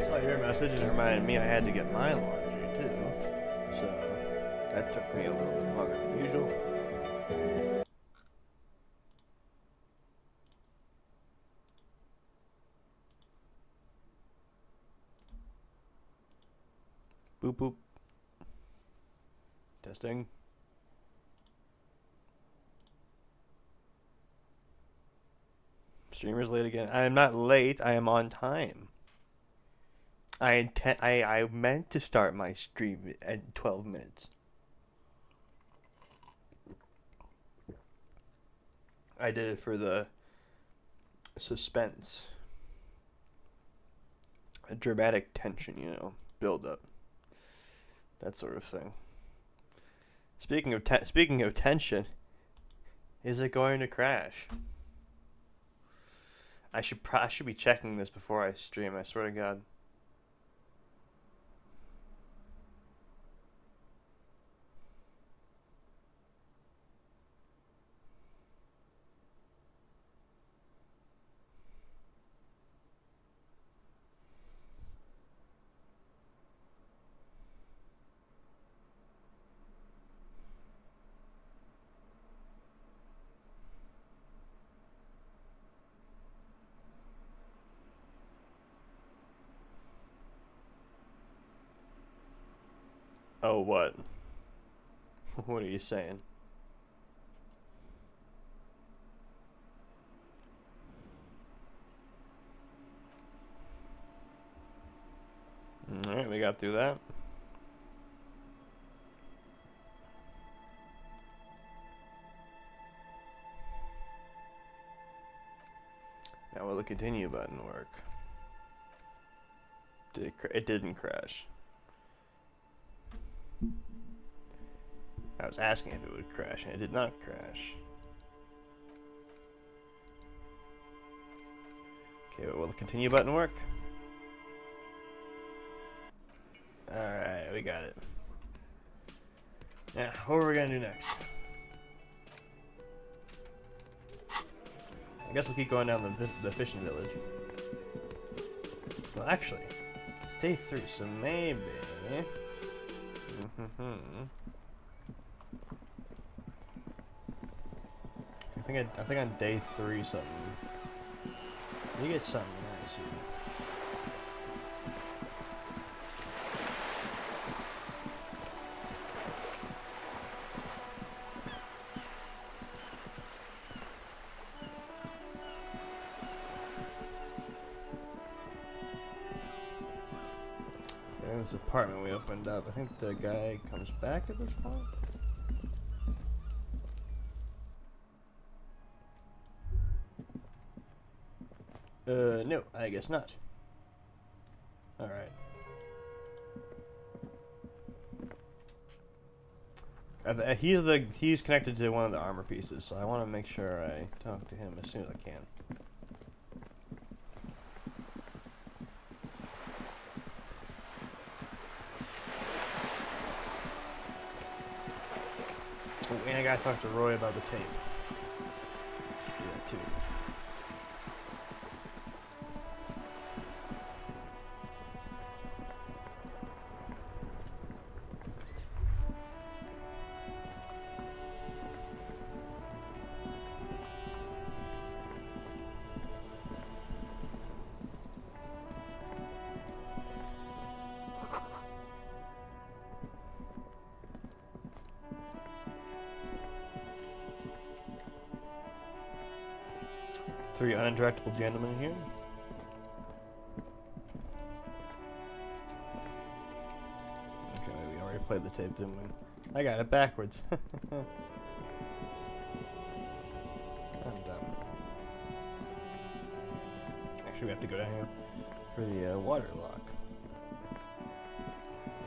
Saw your message and it reminded me I had to get my laundry too. So that took me a little bit longer than usual. Boop boop. Testing. Streamer's late again. I am not late. I am on time. I meant to start my stream at 12 minutes. I did it for the suspense, a dramatic tension, you know, build up, that sort of thing. Speaking of tension, is it going to crash? I should be checking this before I stream. I swear to God. Oh, what? What are you saying? Alright, we got through that. Now will the continue button work? It didn't crash. I was asking if it would crash, and it did not crash. Okay, will the continue button work? Alright, we got it. Now, what are we gonna do next? I guess we'll keep going down the fishing village. Well, actually, it's day 3, so maybe... I think on day 3 something. You get something nice here. And this apartment we opened up. I think the guy comes back at this point. No, I guess not. Alright. He's connected to one of the armor pieces, so I want to make sure I talk to him as soon as I can. Oh, and I gotta talk to Roy about the tape. Do that too. Three uninteractable gentlemen here. Okay, we already played the tape, didn't we? I got it backwards. I'm dumb. Actually, we have to go down here for the water lock.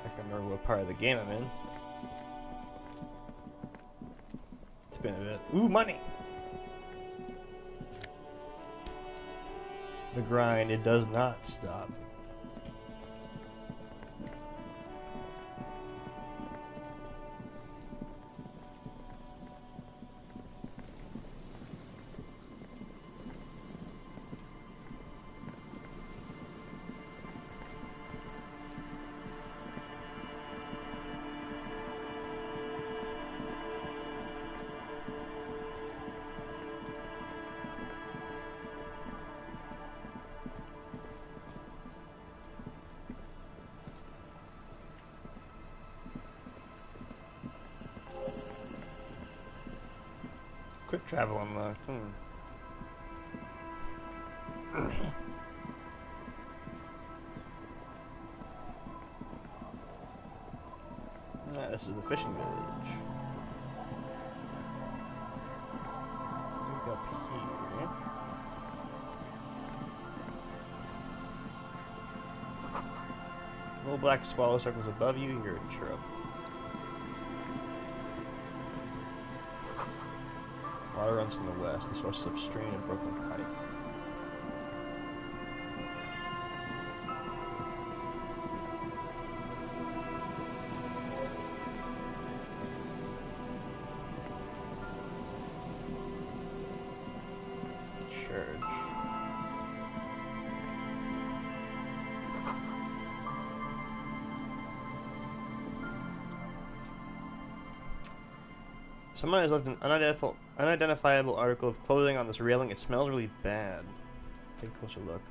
I can't remember what part of the game I'm in. It's been a bit. Ooh, money! The grind, it does not stop. Quick travel unlocked. This is the fishing village. Look up here. Little black swallow circles above you. You're a chirp. Water runs from the west. The source is upstream and broken pipe. Church. Someone has left an unidentifiable article of clothing on this railing. It smells really bad. Take a closer look.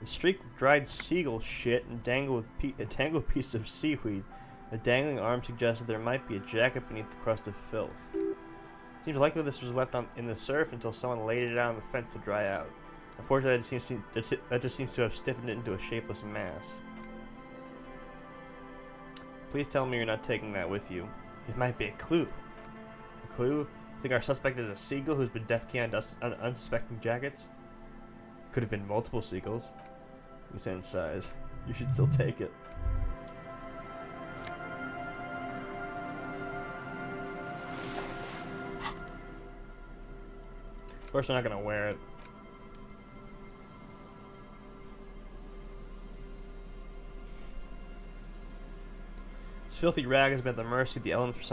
It's streaked with dried seagull shit and tangled with a tangled piece of seaweed. A dangling arm suggests that there might be a jacket beneath the crust of filth. It seems likely this was left in the surf until someone laid it out on the fence to dry out. Unfortunately, that just seems to have stiffened it into a shapeless mass. Please tell me you're not taking that with you. It might be a clue. A clue? I think our suspect is a seagull who's been deaf-keyed on unsuspecting jackets. Could have been multiple seagulls. Lieutenant size. You should still take it. Of course, they're not gonna wear it. This filthy rag has been at the mercy of the elements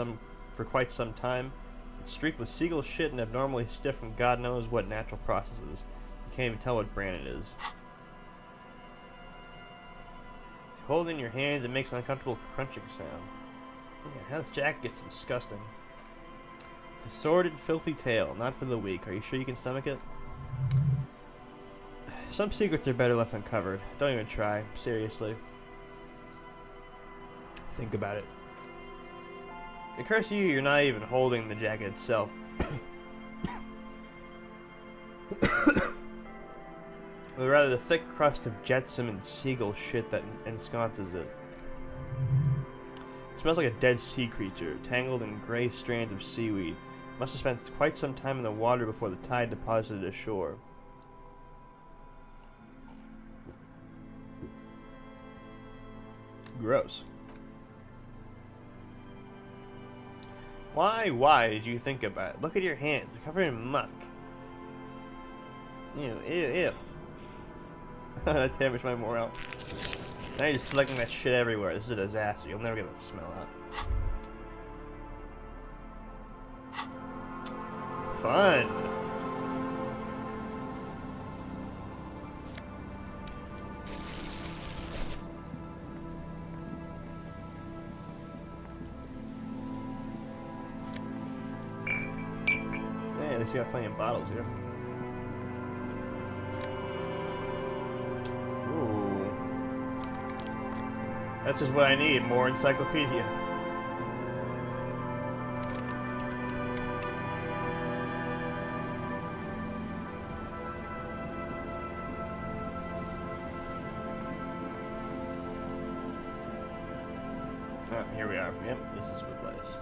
for quite some time. It's streaked with seagull shit and abnormally stiff from God knows what natural processes. You can't even tell what brand it is. As you hold it in your hands, it makes an uncomfortable crunching sound. Yeah, how this jacket gets so disgusting. It's a sordid, filthy tale, not for the weak. Are you sure you can stomach it? Some secrets are better left uncovered. Don't even try. Seriously. Think about it. It occurs to you you're not even holding the jacket itself. But rather the thick crust of jetsam and seagull shit that ensconces it. It smells like a dead sea creature, tangled in gray strands of seaweed. Must have spent quite some time in the water before the tide deposited it ashore. Gross. Why did you think about it? Look at your hands, they're covered in muck. Ew, ew, ew. That damaged my morale. Now you're just flicking that shit everywhere. This is a disaster. You'll never get that smell out. Fun. Yeah, at least you got plenty of bottles here. Ooh. That's just what I need, more encyclopedia. Here we are. Yep, this is a good place.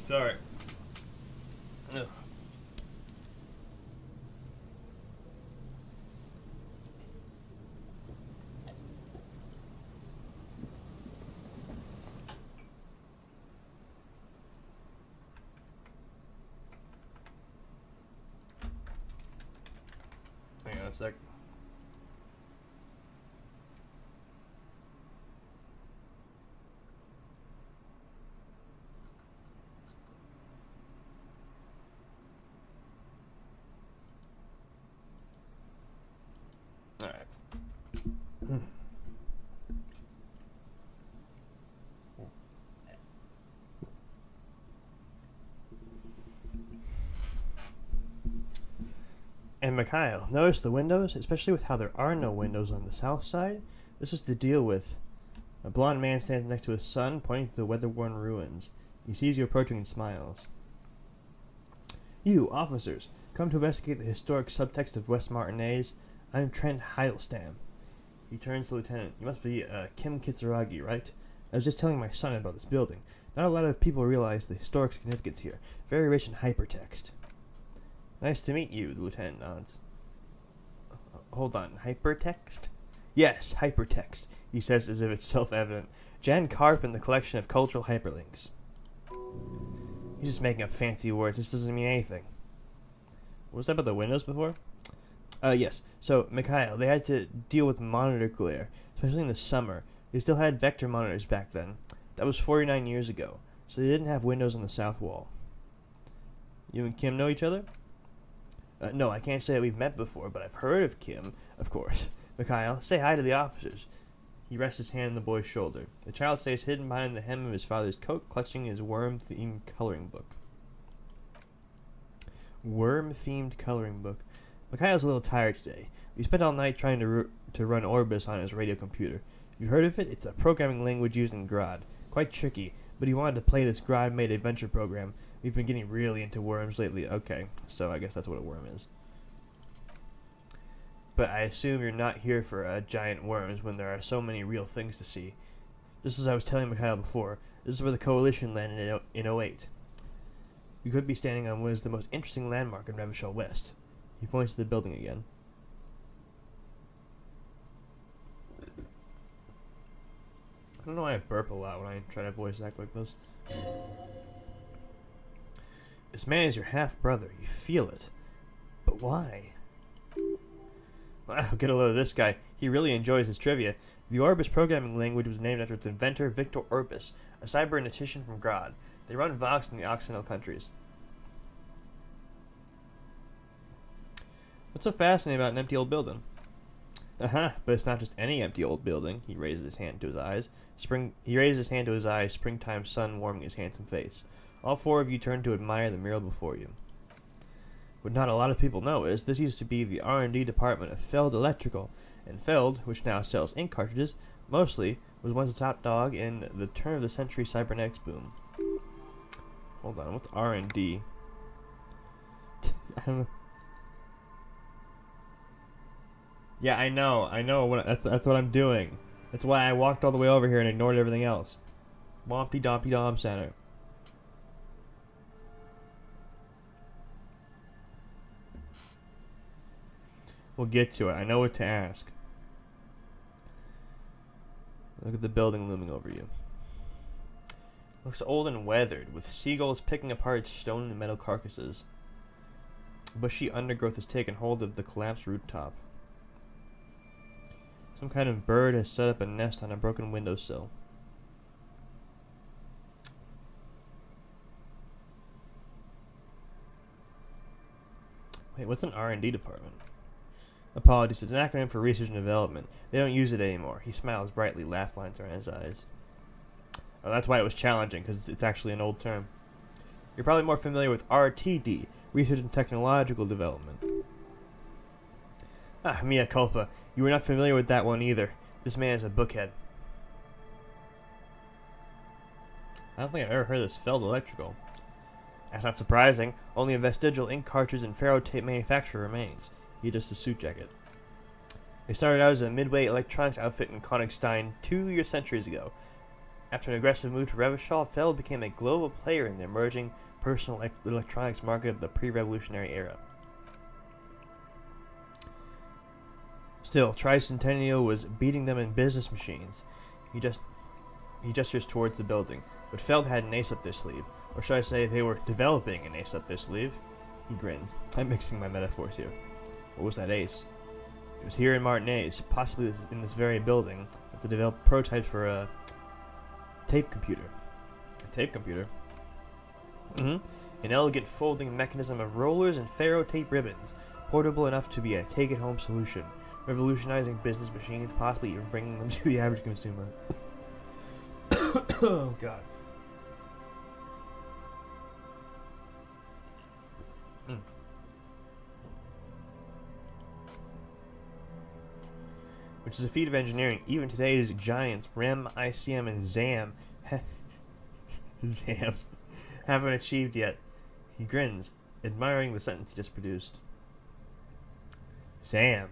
Sorry. Ugh. Hang on a sec. All right. And Mikhail, notice the windows, especially with how there are no windows on the south side. This is to deal with. A blond man stands next to his son, pointing to the weather-worn ruins. He sees you approaching and smiles. You, officers, come to investigate the historic subtext of West Martinez. I'm Trent Heidelstam. He turns to the lieutenant. You must be Kim Kitsuragi, right? I was just telling my son about this building. Not a lot of people realize the historic significance here. Very rich in hypertext. Nice to meet you, the lieutenant nods. Hold on, hypertext? Yes, hypertext, he says as if it's self-evident. Jan Karp and the collection of cultural hyperlinks. He's just making up fancy words. This doesn't mean anything. What was that about the windows before? Yes. So, Mikhail, they had to deal with monitor glare, especially in the summer. They still had vector monitors back then. That was 49 years ago, so they didn't have windows on the south wall. You and Kim know each other? No, I can't say that we've met before, but I've heard of Kim, of course. Mikhail, say hi to the officers. He rests his hand on the boy's shoulder. The child stays hidden behind the hem of his father's coat, clutching his worm-themed coloring book. Worm-themed coloring book. Mikhail's a little tired today. We spent all night trying to run Orbis on his radio computer. You heard of it? It's a programming language used in Grad. Quite tricky, but he wanted to play this Grad-made adventure program. We've been getting really into worms lately. Okay, so I guess that's what a worm is. But I assume you're not here for giant worms when there are so many real things to see. Just as I was telling Mikhail before, this is where the Coalition landed in 08. You could be standing on what is the most interesting landmark in Revachol West. He points to the building again. I don't know why I burp a lot when I try to voice act like this. This man is your half-brother. You feel it. But why? Wow, get a load of this guy. He really enjoys his trivia. The Orbis programming language was named after its inventor, Victor Orbis, a cybernetician from Grad. They run Vox in the Occidental countries. What's so fascinating about an empty old building? But it's not just any empty old building. He raises his hand to his eyes. Springtime sun warming his handsome face. All four of you turn to admire the mural before you. What not a lot of people know is this used to be the R&D department of Feld Electrical, and Feld, which now sells ink cartridges, mostly was once a top dog in the turn-of-the-century cybernetics boom. Hold on, what's R&D? I don't know. Yeah, I know. That's what I'm doing. That's why I walked all the way over here and ignored everything else. Wompty Dompty Dom Center. We'll get to it. I know what to ask. Look at the building looming over you. Looks old and weathered, with seagulls picking apart stone and metal carcasses. Bushy undergrowth has taken hold of the collapsed rooftop. Some kind of bird has set up a nest on a broken windowsill. Wait, what's an R&D department? Apologies, it's an acronym for research and development. They don't use it anymore. He smiles brightly, laugh lines around his eyes. Oh, that's why it was challenging, because it's actually an old term. You're probably more familiar with RTD, research and technological development. Ah, mea culpa. You were not familiar with that one either. This man is a bookhead. I don't think I've ever heard of this Feld Electrical. That's not surprising. Only a vestigial ink cartridge and ferrotape manufacturer remains. He just a suit jacket. They started out as a midway electronics outfit in Königstein 2 centuries ago. After an aggressive move to Revachol, Feld became a global player in the emerging personal electronics market of the pre-revolutionary era. Still, Tricentennial was beating them in business machines. He gestures towards the building, but Feld had an ace up their sleeve. Or should I say, they were developing an ace up their sleeve? He grins. I'm mixing my metaphors here. What was that ace? It was here in Martinez, possibly in this very building, that they developed prototypes for a tape computer. A tape computer? An elegant folding mechanism of rollers and ferrotape ribbons, portable enough to be a take-it-home solution, revolutionizing business machines, possibly even bringing them to the average consumer. Oh, God. Which is a feat of engineering. Even today's giants, REM, ELYSIUM, and ZAM, haven't achieved yet. He grins, admiring the sentence he just produced. ZAM.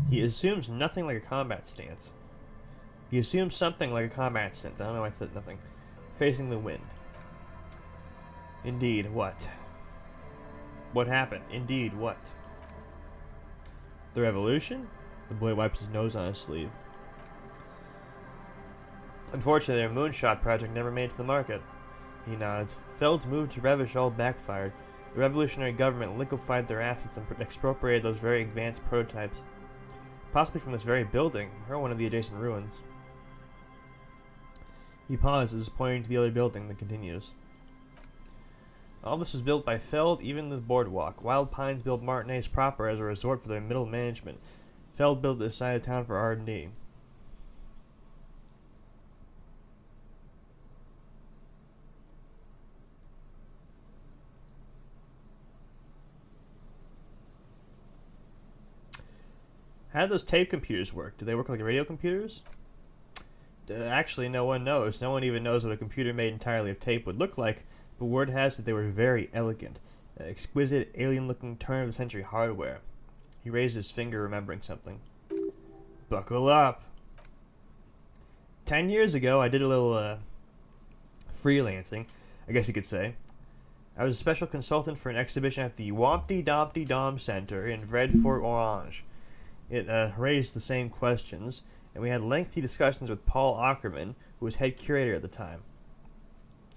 He assumes nothing like a combat stance. He assumes something like a combat stance. I don't know why I said nothing. Facing the wind. Indeed, what? What happened? Indeed, what? The revolution? The boy wipes his nose on his sleeve. Unfortunately, their moonshot project never made it to the market. He nods. Feld's move to Revachol backfired. The revolutionary government liquefied their assets and expropriated those very advanced prototypes. Possibly from this very building, or one of the adjacent ruins. He pauses, pointing to the other building, then continues. All this was built by Feld, even the boardwalk. Wild Pines built Martinez proper as a resort for their middle management. Feld built this side of town for R&D. How did those tape computers work? Do they work like radio computers? Actually, no one knows. No one even knows what a computer made entirely of tape would look like. But word has it they were very elegant, exquisite, alien-looking turn-of-the-century hardware. He raised his finger, remembering something. Buckle up. 10 years ago, I did a little freelancing, I guess you could say. I was a special consultant for an exhibition at the Wompty Dompty Dom Center in Vredefort Orange. It raised the same questions, and we had lengthy discussions with Paul Ackerman, who was head curator at the time.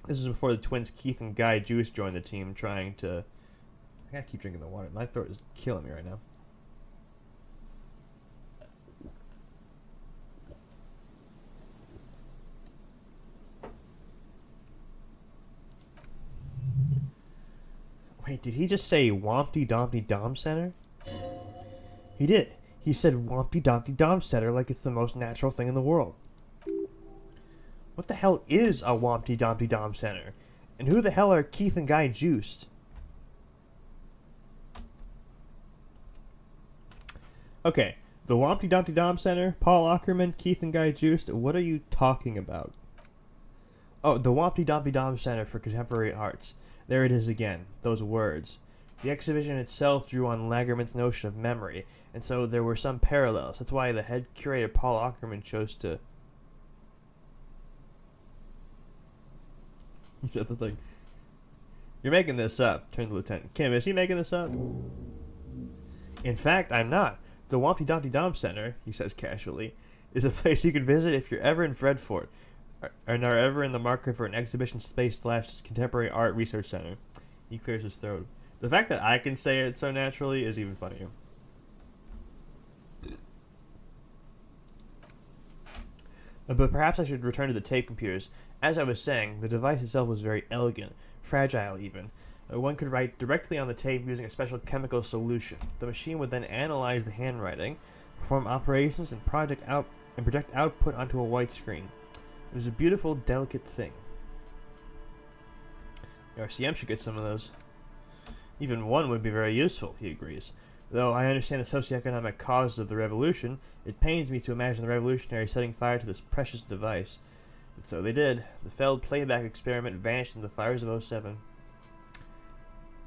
This was before the twins Keith and Guy Juice joined the team, trying to... I gotta keep drinking the water. My throat is killing me right now. Wait, did he just say Wompty Dompty Dom Center? He did. He said Wompty Dompty Dom Center like it's the most natural thing in the world. What the hell is a Wompty Dompty Dom Center? And who the hell are Keith and Guy Juiced? Okay, the Wompty Dompty Dom Center, Paul Ackerman, Keith and Guy Juiced, what are you talking about? Oh, the Wompty Dompty Dom Center for Contemporary Arts. There it is again, those words. The exhibition itself drew on Lagerman's notion of memory, and so there were some parallels. That's why the head curator, Paul Ackerman, chose to... He said the thing. You're making this up, turned the lieutenant. Kim, is he making this up? In fact, I'm not. The Wompty Dompty Dom Center, he says casually, is a place you can visit if you're ever in Vredefort, and are ever in the market for an exhibition space / contemporary art research center. He clears his throat. The fact that I can say it so naturally is even funnier. But perhaps I should return to the tape computers. As I was saying, the device itself was very elegant, fragile even. One could write directly on the tape using a special chemical solution. The machine would then analyze the handwriting, perform operations, and project output onto a white screen. It was a beautiful, delicate thing. The RCM should get some of those. Even one would be very useful, he agrees. Though I understand the socioeconomic causes of the revolution, it pains me to imagine the revolutionaries setting fire to this precious device. So they did. The failed playback experiment vanished in the fires of '07.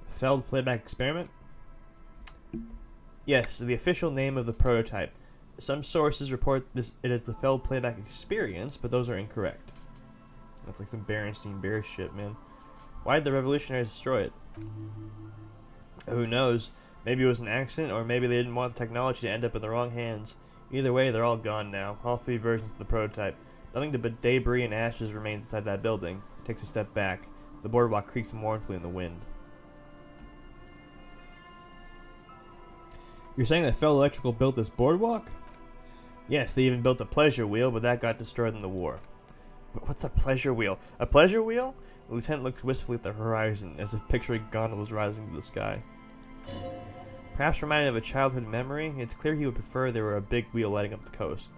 Failed playback experiment? Yes, the official name of the prototype. Some sources report it as the failed playback experience, but those are incorrect. That's like some Berenstein Bear shit, man. Why did the revolutionaries destroy it? Who knows? Maybe it was an accident, or maybe they didn't want the technology to end up in the wrong hands. Either way, they're all gone now. All 3 versions of the prototype. Nothing but debris and ashes remains inside that building. It takes a step back. The boardwalk creaks mournfully in the wind. You're saying that Fell Electrical built this boardwalk? Yes, they even built a pleasure wheel, but that got destroyed in the war. But what's a pleasure wheel? A pleasure wheel? The lieutenant looked wistfully at the horizon, as if picturing gondolas rising to the sky. Perhaps reminded of a childhood memory, it's clear he would prefer there were a big wheel lighting up the coast.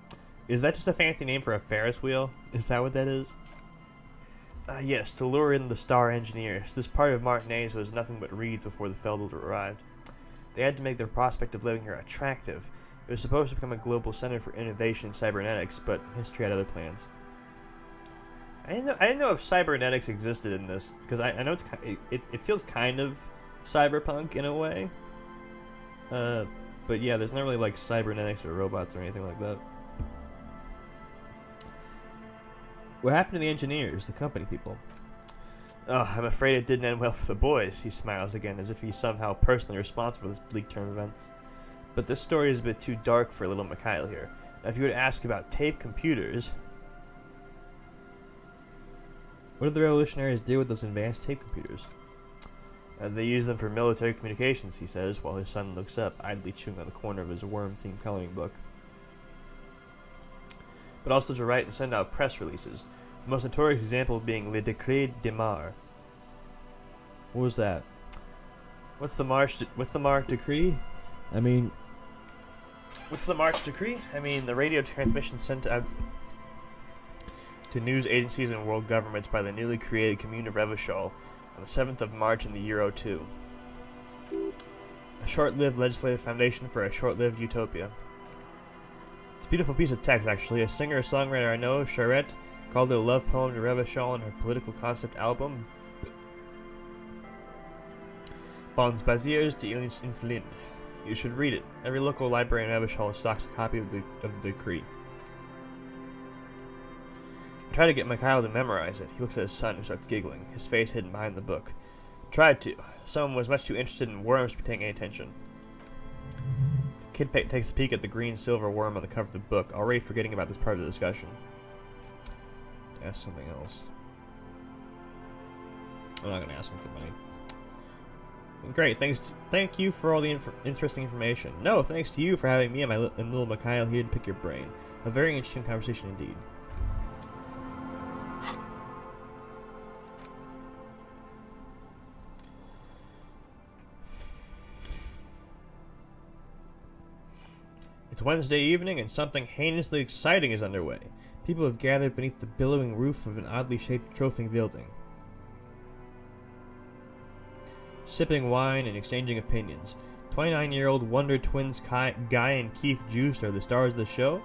Is that just a fancy name for a Ferris wheel? Is that what that is? Yes, to lure in the star engineers. This part of Martinez was nothing but reeds before the Feldel arrived. They had to make the prospect of living here attractive. It was supposed to become a global center for innovation in cybernetics, but history had other plans. I didn't know if cybernetics existed in this, because I know it feels kind of cyberpunk in a way. But yeah, there's not really like cybernetics or robots or anything like that. What happened to the engineers, the company people? Oh, I'm afraid it didn't end well for the boys. He smiles again, as if he's somehow personally responsible for this bleak turn of events. But this story is a bit too dark for little Mikhail here. Now, if you were to ask about tape computers... What did the revolutionaries do with those advanced tape computers? They use them for military communications, he says, while his son looks up, idly chewing on the corner of his worm-themed coloring book. But also to write and send out press releases. The most notorious example being Le Décret de Mar. What was that? What's the March decree? I mean... What's the March decree? I mean, the radio transmission sent out to news agencies and world governments by the newly created Commune of Revachol on the 7th of March in the year 02. A short-lived legislative foundation for a short-lived utopia. It's a beautiful piece of text, actually. A singer-songwriter I know, Charette, called it a love poem to Revachol in her political concept album, Bons Baziers de Insulinde. You should read it. Every local library in Revachol stocks a copy of the decree. I tried to get Mikhail to memorize it. He looks at his son, who starts giggling, his face hidden behind the book. Tried to. Someone was much too interested in worms to be paying any attention. The kid takes a peek at the green-silver worm on the cover of the book, already forgetting about this part of the discussion. Ask something else. I'm not going to ask him for money. Great, thank you for all the interesting information. No, thanks to you for having me and little Mikhail here to pick your brain. A very interesting conversation indeed. It's Wednesday evening and something heinously exciting is underway. People have gathered beneath the billowing roof of an oddly shaped trophy building, sipping wine and exchanging opinions. 29-year-old Wonder Twins Guy and Keith Juiced are the stars of the show,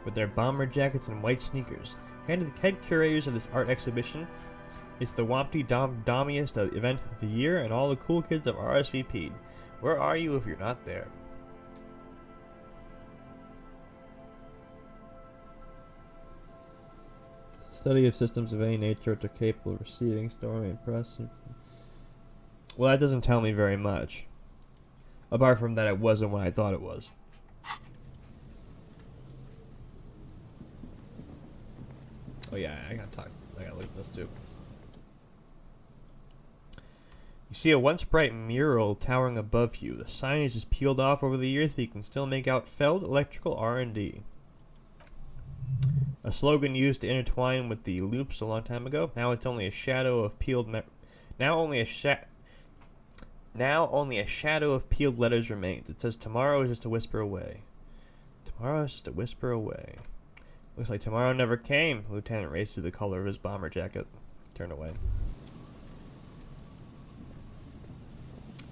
with their bomber jackets and white sneakers. Head curators of this art exhibition, it's the Wompty Dommiest event of the year, and all the cool kids have RSVP'd. Where are you if you're not there? Study of systems of any nature which are capable of receiving, storing, and processing. Well, that doesn't tell me very much. Apart from that, it wasn't what I thought it was. Oh yeah, I gotta look at this too. You see a once bright mural towering above you. The signage is peeled off over the years, but you can still make out Feld Electrical R&D. A slogan used to intertwine with the loops a long time ago. Now it's only a shadow of peeled Now only a shadow of peeled letters remains. It says tomorrow is just a whisper away. Tomorrow is just a whisper away. Looks like tomorrow never came. The lieutenant raced to the collar of his bomber jacket. Turned away.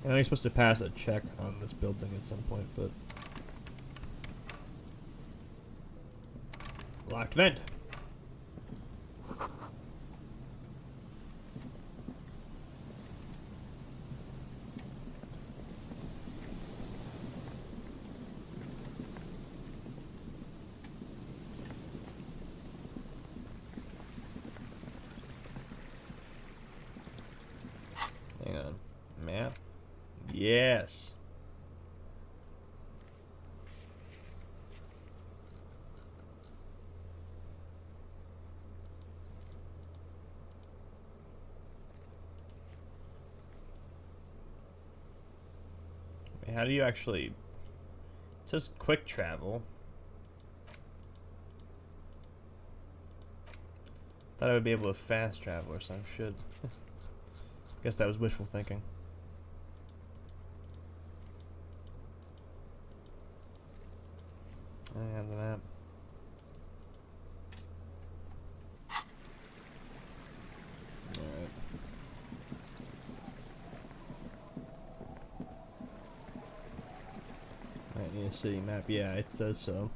I know you're supposed to pass a check on this building at some point, but... Locked vent. Hang on. Map? Yes. Wait, how do you actually... It says quick travel. Thought I would be able to fast travel or some shit. Guess that was wishful thinking. I have the map. Alright. I need a city map. Yeah, it says so.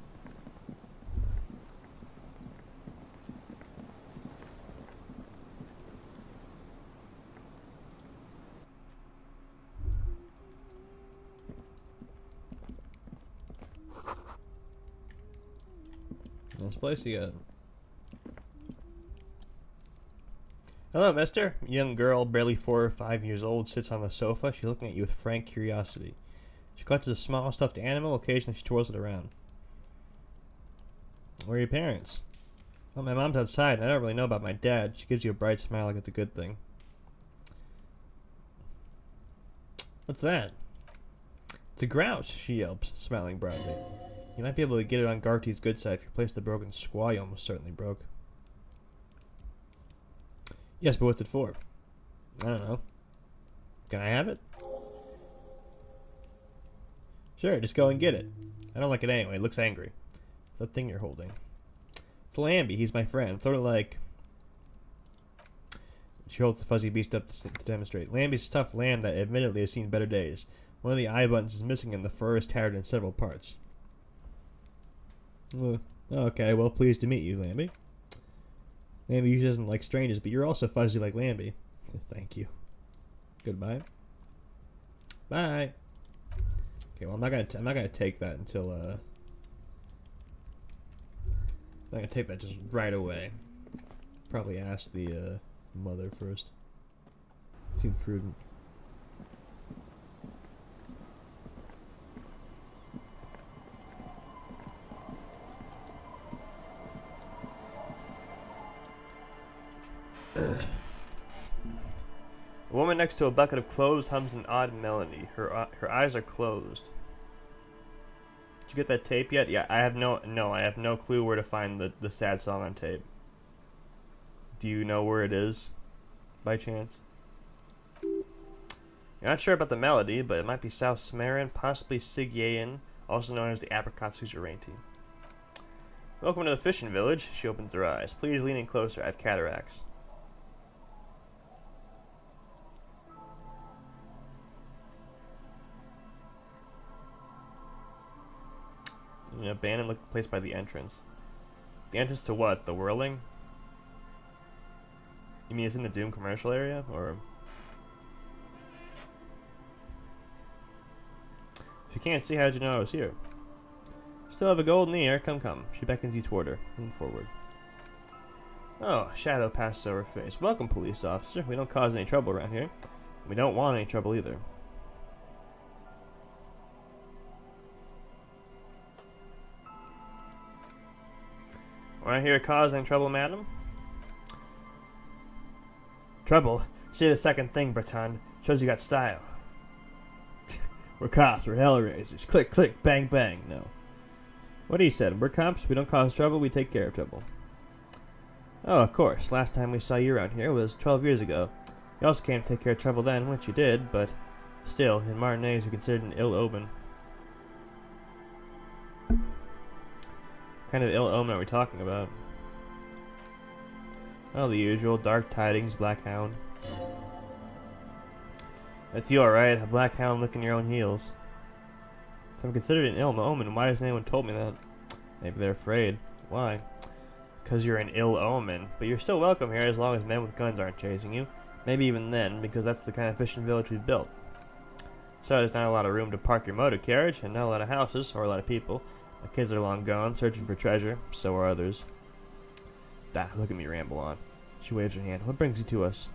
Nice place you got. Hello, mister. A young girl, barely 4 or 5 years old, sits on the sofa. She's looking at you with frank curiosity. She clutches a small stuffed animal. Occasionally, she twirls it around. Where are your parents? Well, my mom's outside, and I don't really know about my dad. She gives you a bright smile like it's a good thing. What's that? It's a grouse, she yelps, smiling broadly. You might be able to get it on Garty's good side if you replace the broken squaw you almost certainly broke. Yes, but what's it for? I don't know. Can I have it? Sure, just go and get it. I don't like it anyway. It looks angry. That thing you're holding. It's Lambie. He's my friend. Sort of like... She holds the fuzzy beast up to demonstrate. Lambie's a tough lamb that admittedly has seen better days. One of the eye buttons is missing and the fur is tattered in several parts. Okay, well, pleased to meet you, Lambie. Lambie usually doesn't like strangers, but you're also fuzzy like Lambie. Thank you. Goodbye. Bye. Okay, well, I'm not gonna take that until I'm not gonna take that just right away. Probably ask the mother first. Seems prudent. The woman next to a bucket of clothes hums an odd melody. Her eyes are closed. Did you get that tape yet? Yeah, I have no clue where to find the sad song on tape. Do you know where it is, by chance? You're not sure about the melody, but it might be South Samaran, possibly Sigyayan, also known as the apricot suzerainty. Welcome to the fishing village. She opens her eyes. Please lean in closer. I have cataracts. An abandoned place by the entrance. The entrance to what? The whirling? You mean it's in the Doom commercial area? Or... If you can't see, how'd you know I was here? Still have a golden ear. Come, come. She beckons you toward her. Lean forward. Oh, a shadow passes over her face. Welcome, police officer. We don't cause any trouble around here. We don't want any trouble either. Around here causing trouble, madam? Trouble? Say the second thing, Breton. Shows you got style. We're cops. We're hellraisers. Click, click, bang, bang. No. What he said. We're cops. We don't cause trouble. We take care of trouble. Oh, of course. Last time we saw you around here was 12 years ago. You also came to take care of trouble then, which you did, but still, in Martinez, you're considered an ill omen. What kind of ill omen are we talking about? Oh, the usual. Dark tidings, black hound. That's you, alright. A black hound licking your own heels. If I'm considered an ill omen, why hasn't anyone told me that? Maybe they're afraid. Why? because you're an ill omen, but you're still welcome here as long as men with guns aren't chasing you. Maybe even then, because that's the kind of fishing village we've built. So there's not a lot of room to park your motor carriage, and not a lot of houses, or a lot of people. My kids are long gone, searching for treasure, so are others. Look at me ramble on. She waves her hand. What brings you to us?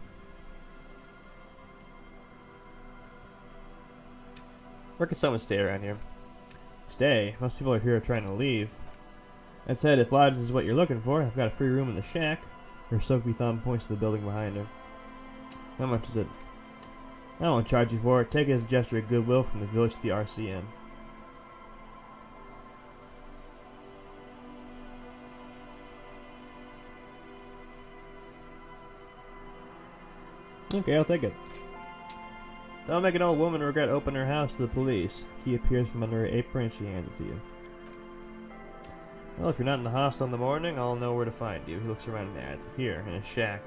Where could someone stay around here? Stay? Most people are here trying to leave. That said, if lodge is what you're looking for, I've got a free room in the shack. Her soapy thumb points to the building behind her. How much is it? I won't charge you for it. Take it as a gesture of goodwill from the village to the RCN. Okay, I'll take it. Don't make an old woman regret opening her house to the police. Key appears from under her apron and she hands it to you. Well, if you're not in the hostel in the morning, I'll know where to find you. He looks around and adds, here, in a shack.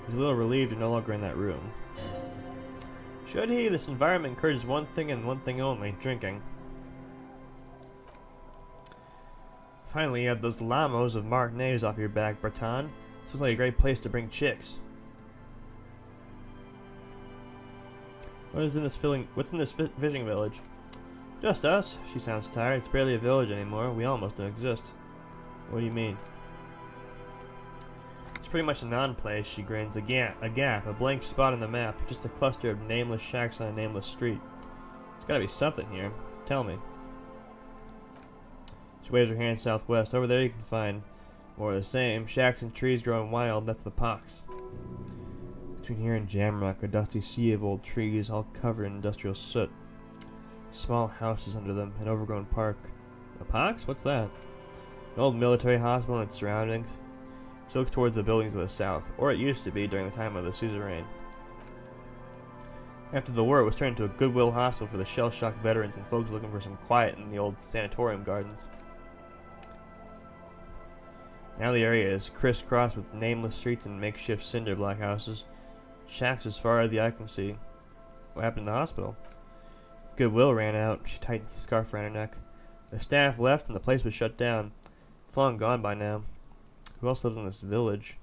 He's a little relieved you're no longer in that room. Should he? This environment encourages one thing and one thing only, drinking. Finally, you have those lamos of Martinez off your back, Breton. This looks like a great place to bring chicks. What's in this fishing village? Just us. She sounds tired. It's barely a village anymore. We almost don't exist. What do you mean? It's pretty much a non-place, she grins. A gap, a blank spot on the map. Just a cluster of nameless shacks on a nameless street. There's gotta be something here. Tell me. She waves her hand southwest. Over there you can find more of the same. Shacks and trees growing wild. That's the pox. Between here and Jamrock, a dusty sea of old trees, all covered in industrial soot. Small houses under them, an overgrown park. A pox? What's that? An old military hospital and its surroundings. She looks towards the buildings of the south, or it used to be during the time of the suzerain. After the war, it was turned into a goodwill hospital for the shell-shocked veterans and folks looking for some quiet in the old sanatorium gardens. Now the area is crisscrossed with nameless streets and makeshift cinder block houses. Shacks as far as the eye can see. What happened to the hospital? Goodwill ran out. She tightens the scarf around her neck. The staff left and the place was shut down. It's long gone by now. Who else lives in this village?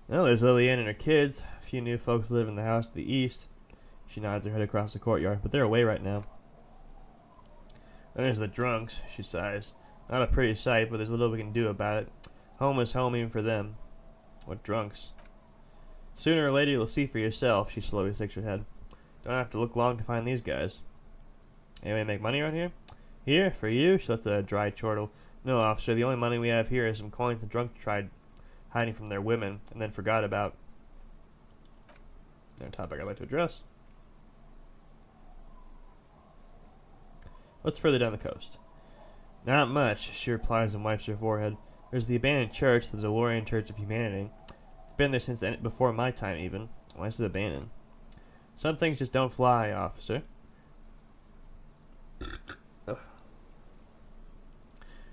Well, there's Lillian and her kids. A few new folks live in the house to the east. She nods her head across the courtyard, but they're away right now. Then there's the drunks, she sighs. Not a pretty sight, but there's little we can do about it. Home is home even for them. What drunks? Sooner or later you'll see for yourself, she slowly shakes her head. Don't have to look long to find these guys. Anybody make money around here? Here? For you? She lets a dry chortle. No, officer, the only money we have here is some coins the drunk tried hiding from their women, and then forgot about. Another topic I'd like to address. What's further down the coast? Not much, she replies and wipes her forehead. There's the abandoned church, the DeLorean Church of Humanity. It's been there since before my time, even. Why is it abandoned? Some things just don't fly, officer.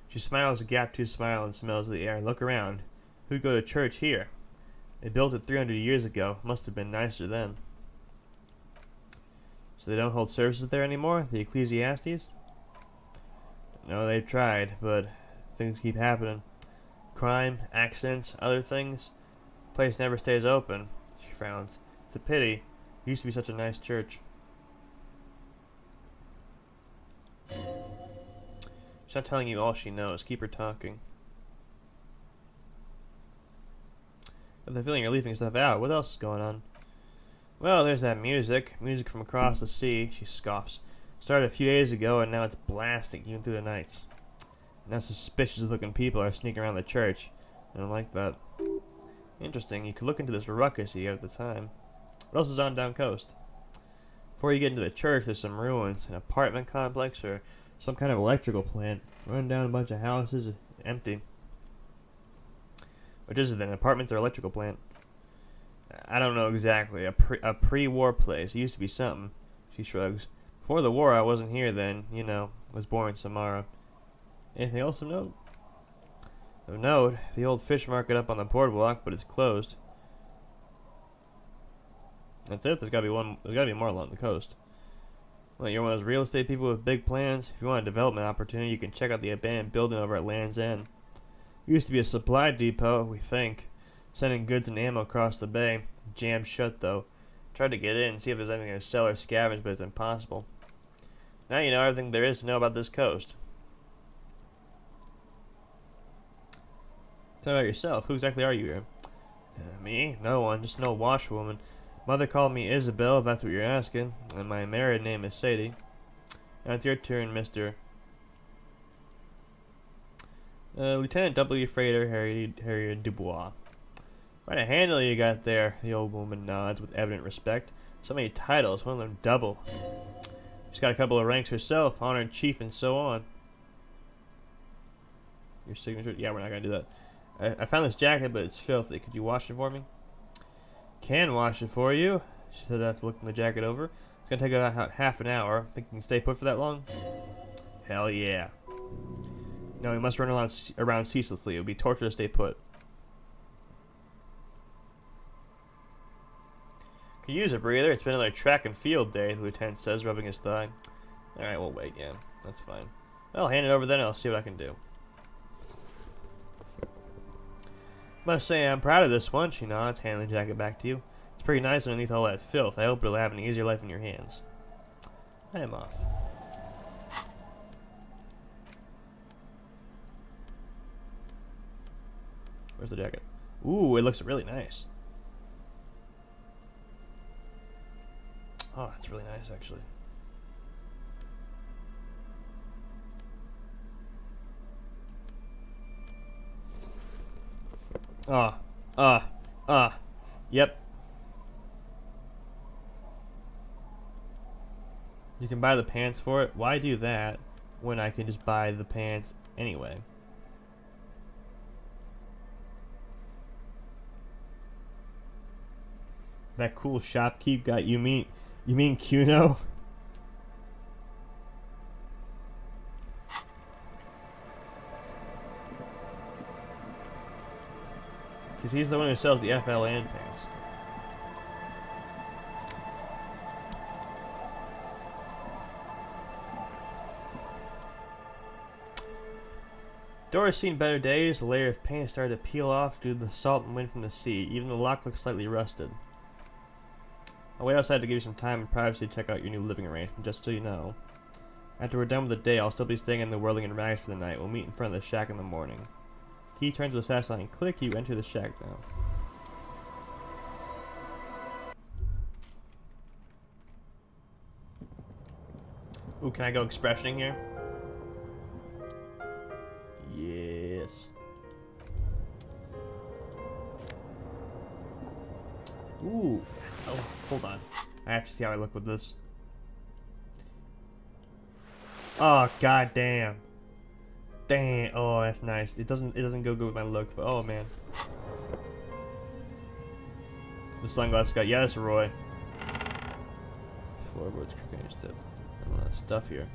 She smiles a gap-toothed smile and smells the air. Look around. Who'd go to church here? They built it 300 years ago. Must have been nicer then. So they don't hold services there anymore? The Ecclesiastes? No, they've tried, but things keep happening. Crime, accidents, other things. The place never stays open. She frowns. It's a pity. It used to be such a nice church. She's not telling you all she knows. Keep her talking. I have the feeling you're leaving stuff out. What else is going on? Well, there's that music. Music from across the sea. She scoffs. Started a few days ago, and now it's blasting even through the nights. Now suspicious-looking people are sneaking around the church. I don't like that. Interesting. You could look into this ruckus you have at the time. What else is on down coast? Before you get into the church, there's some ruins. An apartment complex or some kind of electrical plant. Run down a bunch of houses, empty. Which is it then? Apartments or electrical plant? I don't know exactly. A pre-war place. It used to be something. She shrugs. Before the war, I wasn't here then. You know, was born in Samara. Anything else of note? Of note, the old fish market up on the boardwalk, but it's closed. That's it. There's gotta be one. There's gotta be more along the coast. Well, you're one of those real estate people with big plans. If you want a development opportunity, you can check out the abandoned building over at Land's End. Used to be a supply depot, we think. Sending goods and ammo across the bay. Jammed shut, though. Tried to get in and see if there's anything to sell or scavenge, but it's impossible. Now you know everything there is to know about this coast. Tell me about yourself. Who exactly are you here? Me? No one. Just an old washerwoman. Mother called me Isabel, if that's what you're asking. And my married name is Sadie. Now it's your turn, Mr. Lieutenant W. Freighter Harry Dubois. Quite a handle you got there, the old woman nods with evident respect. So many titles, one of them double. She's got a couple of ranks herself, honored chief and so on. Your signature? Yeah, we're not gonna do that. I found this jacket, but it's filthy. Could you wash it for me? Can wash it for you, she said after looking the jacket over. It's gonna take about half an hour. Think you can stay put for that long? Hell yeah. No, we must run around ceaselessly. It would be torture to stay put. Could use a breather. It's been another track and field day, the lieutenant says, rubbing his thigh. Alright, we'll wait, yeah. That's fine. I'll hand it over then and I'll see what I can do. Must say I'm proud of this one, she nods, handing the jacket back to you. It's pretty nice underneath all that filth. I hope it'll have an easier life in your hands. I am off. Where's the jacket? Ooh, it looks really nice. Oh, it's really nice, actually. Yep. You can buy the pants for it. Why do that when I can just buy the pants anyway? That cool shopkeep got you mean Kuno? Because he's the one who sells the FLN pants. Dora's seen better days. A layer of paint started to peel off due to the salt and wind from the sea. Even the lock looks slightly rusted. I'll wait outside to give you some time and privacy to check out your new living arrangement, just so you know. After we're done with the day, I'll still be staying in the Whirling and Rags for the night. We'll meet in front of the shack in the morning. Key turns to the satellite and click, you enter the shack now. Ooh, can I go expressioning here? Yes. Ooh. Oh, hold on. I have to see how I look with this. Oh, god damn. Dang. Oh, that's nice. It doesn't go good with my look, but oh man. The sunglasses got, yeah, that's Roy. Floorboards, cocaine step. A lot of stuff here.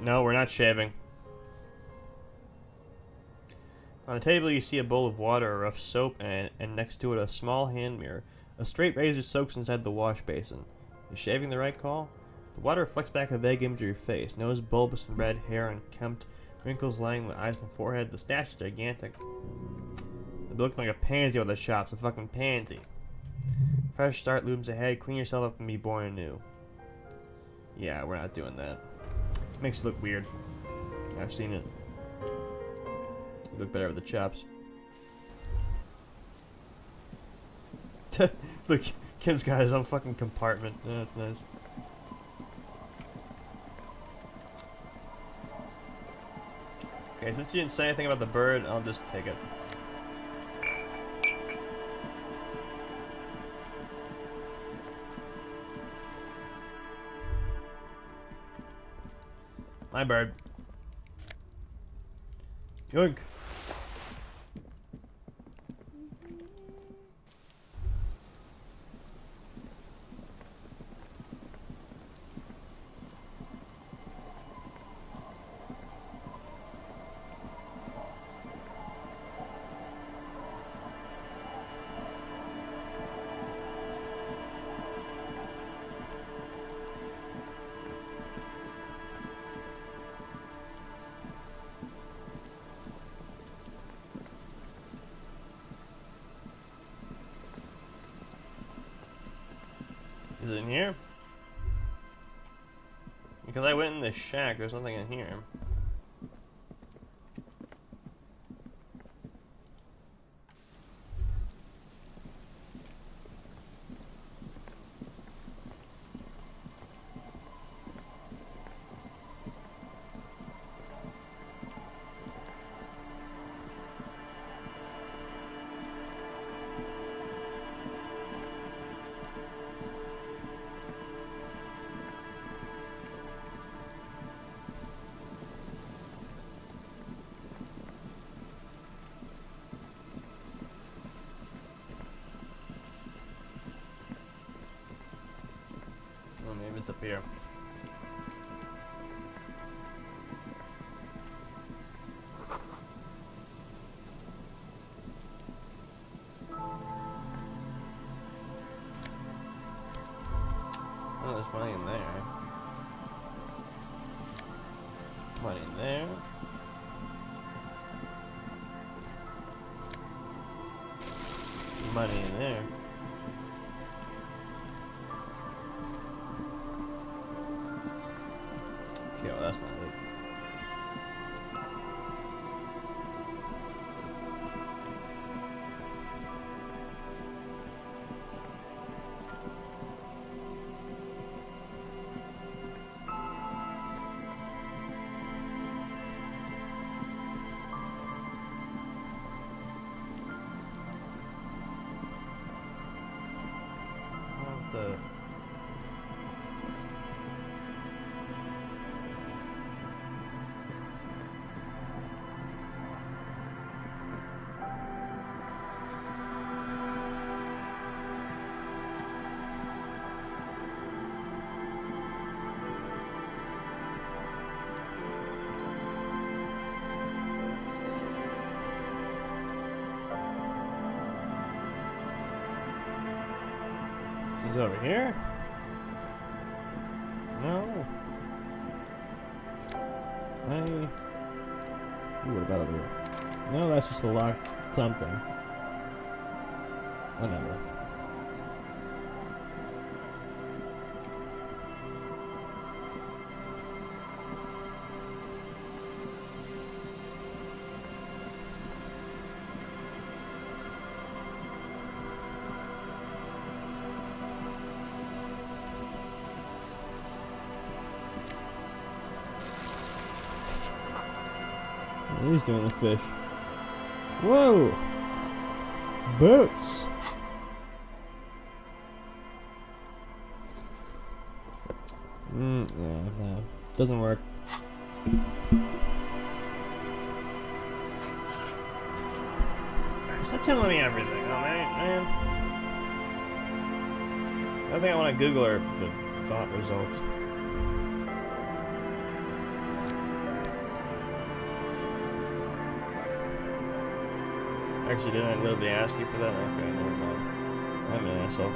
No, we're not shaving. On the table you see a bowl of water, a rough soap, and next to it a small hand mirror. A straight razor soaks inside the wash basin. Is shaving the right call? The water reflects back a vague image of your face. Nose bulbous and red, hair unkempt, wrinkles lining the eyes and forehead. The stash is gigantic. It looks like a pansy with the shops, a fucking pansy. Fresh start looms ahead. Clean yourself up and be born anew. Yeah, we're not doing that. Makes it look weird. I've seen it. You look better with the chops. Look, Kim's got his own fucking compartment. Oh, that's nice. Okay, since you didn't say anything about the bird, I'll just take it. My bird. Yoink. Is it in here? Because I went in this shack, there's nothing in here. Oh, maybe it's up here. Oh, there's money in there. Money in there. Money in there. Okay, well that's not it. What the... Is it over here? No. Ooh, what about over here? No, that's just a locked something. Whatever. He's doing the fish. Whoa! Boots! No. Doesn't work. Stop telling me everything, oh man. I think I want to Google the thought results. Actually, didn't I literally ask you for that? Okay, never mind. I'm an asshole.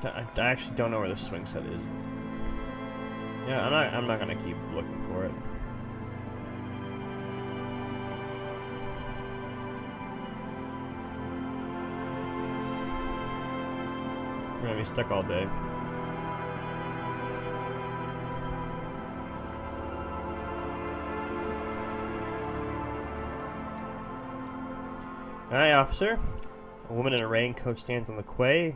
I actually don't know where the swing set is. Yeah, I'm not gonna keep looking for it. We're gonna be stuck all day. Aye, officer. A woman in a raincoat stands on the quay,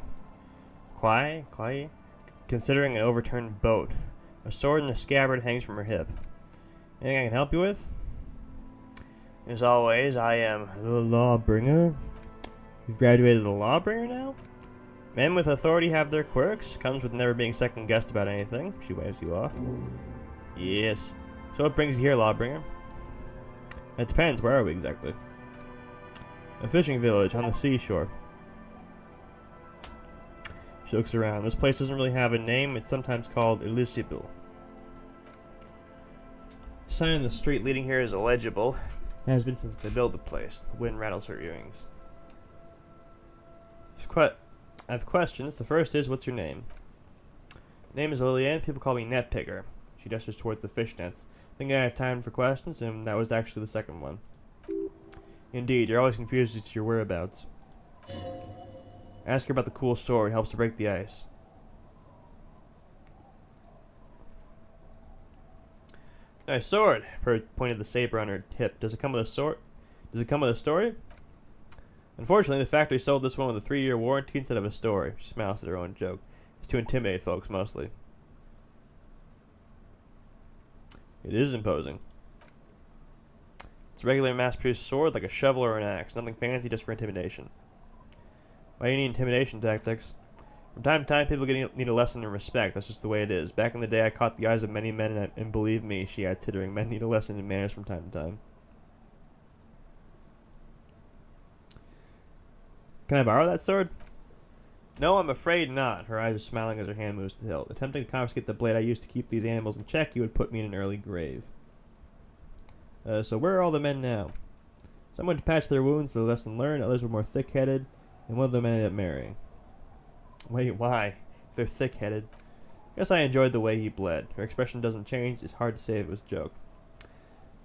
considering an overturned boat. A sword in a scabbard hangs from her hip. Anything I can help you with? As always, I am the Lawbringer. You've graduated the Lawbringer now? Men with authority have their quirks. Comes with never being second-guessed about anything. She waves you off. Yes. So what brings you here, Lawbringer? It depends. Where are we exactly? A fishing village on the seashore. She looks around. This place doesn't really have a name. It's sometimes called ELYSIUM. The sign on the street leading here is illegible. It has been since they built the place. The wind rattles her earrings. I have questions. The first is, what's your name? Name is Lillian. People call me Net Picker. She gestures towards the fish nets. Think I have time for questions, and that was actually the second one. Indeed, you're always confused as to your whereabouts. Ask her about the cool sword. It helps to break the ice. Nice sword. Her pointed the saber on her hip. Does it come with a sword? Does it come with a story? Unfortunately, the factory sold this one with a 3-year warranty instead of a story. She smiles at her own joke. It's to intimidate folks, mostly. It is imposing. It's a regular mass-produced sword, like a shovel or an axe. Nothing fancy, just for intimidation. Why do you need intimidation tactics? From time to time, people need a lesson in respect. That's just the way it is. Back in the day, I caught the eyes of many men, and believe me, she had tittering. Men need a lesson in manners from time to time. Can I borrow that sword? No, I'm afraid not. Her eyes are smiling as her hand moves to the hilt. Attempting to confiscate the blade I used to keep these animals in check, you would put me in an early grave. So where are all the men now? Some went to patch their wounds, the lesson learned. Others were more thick-headed, and one of them ended up marrying. Wait, why? If they're thick-headed. Guess I enjoyed the way he bled. Her expression doesn't change. It's hard to say if it was a joke.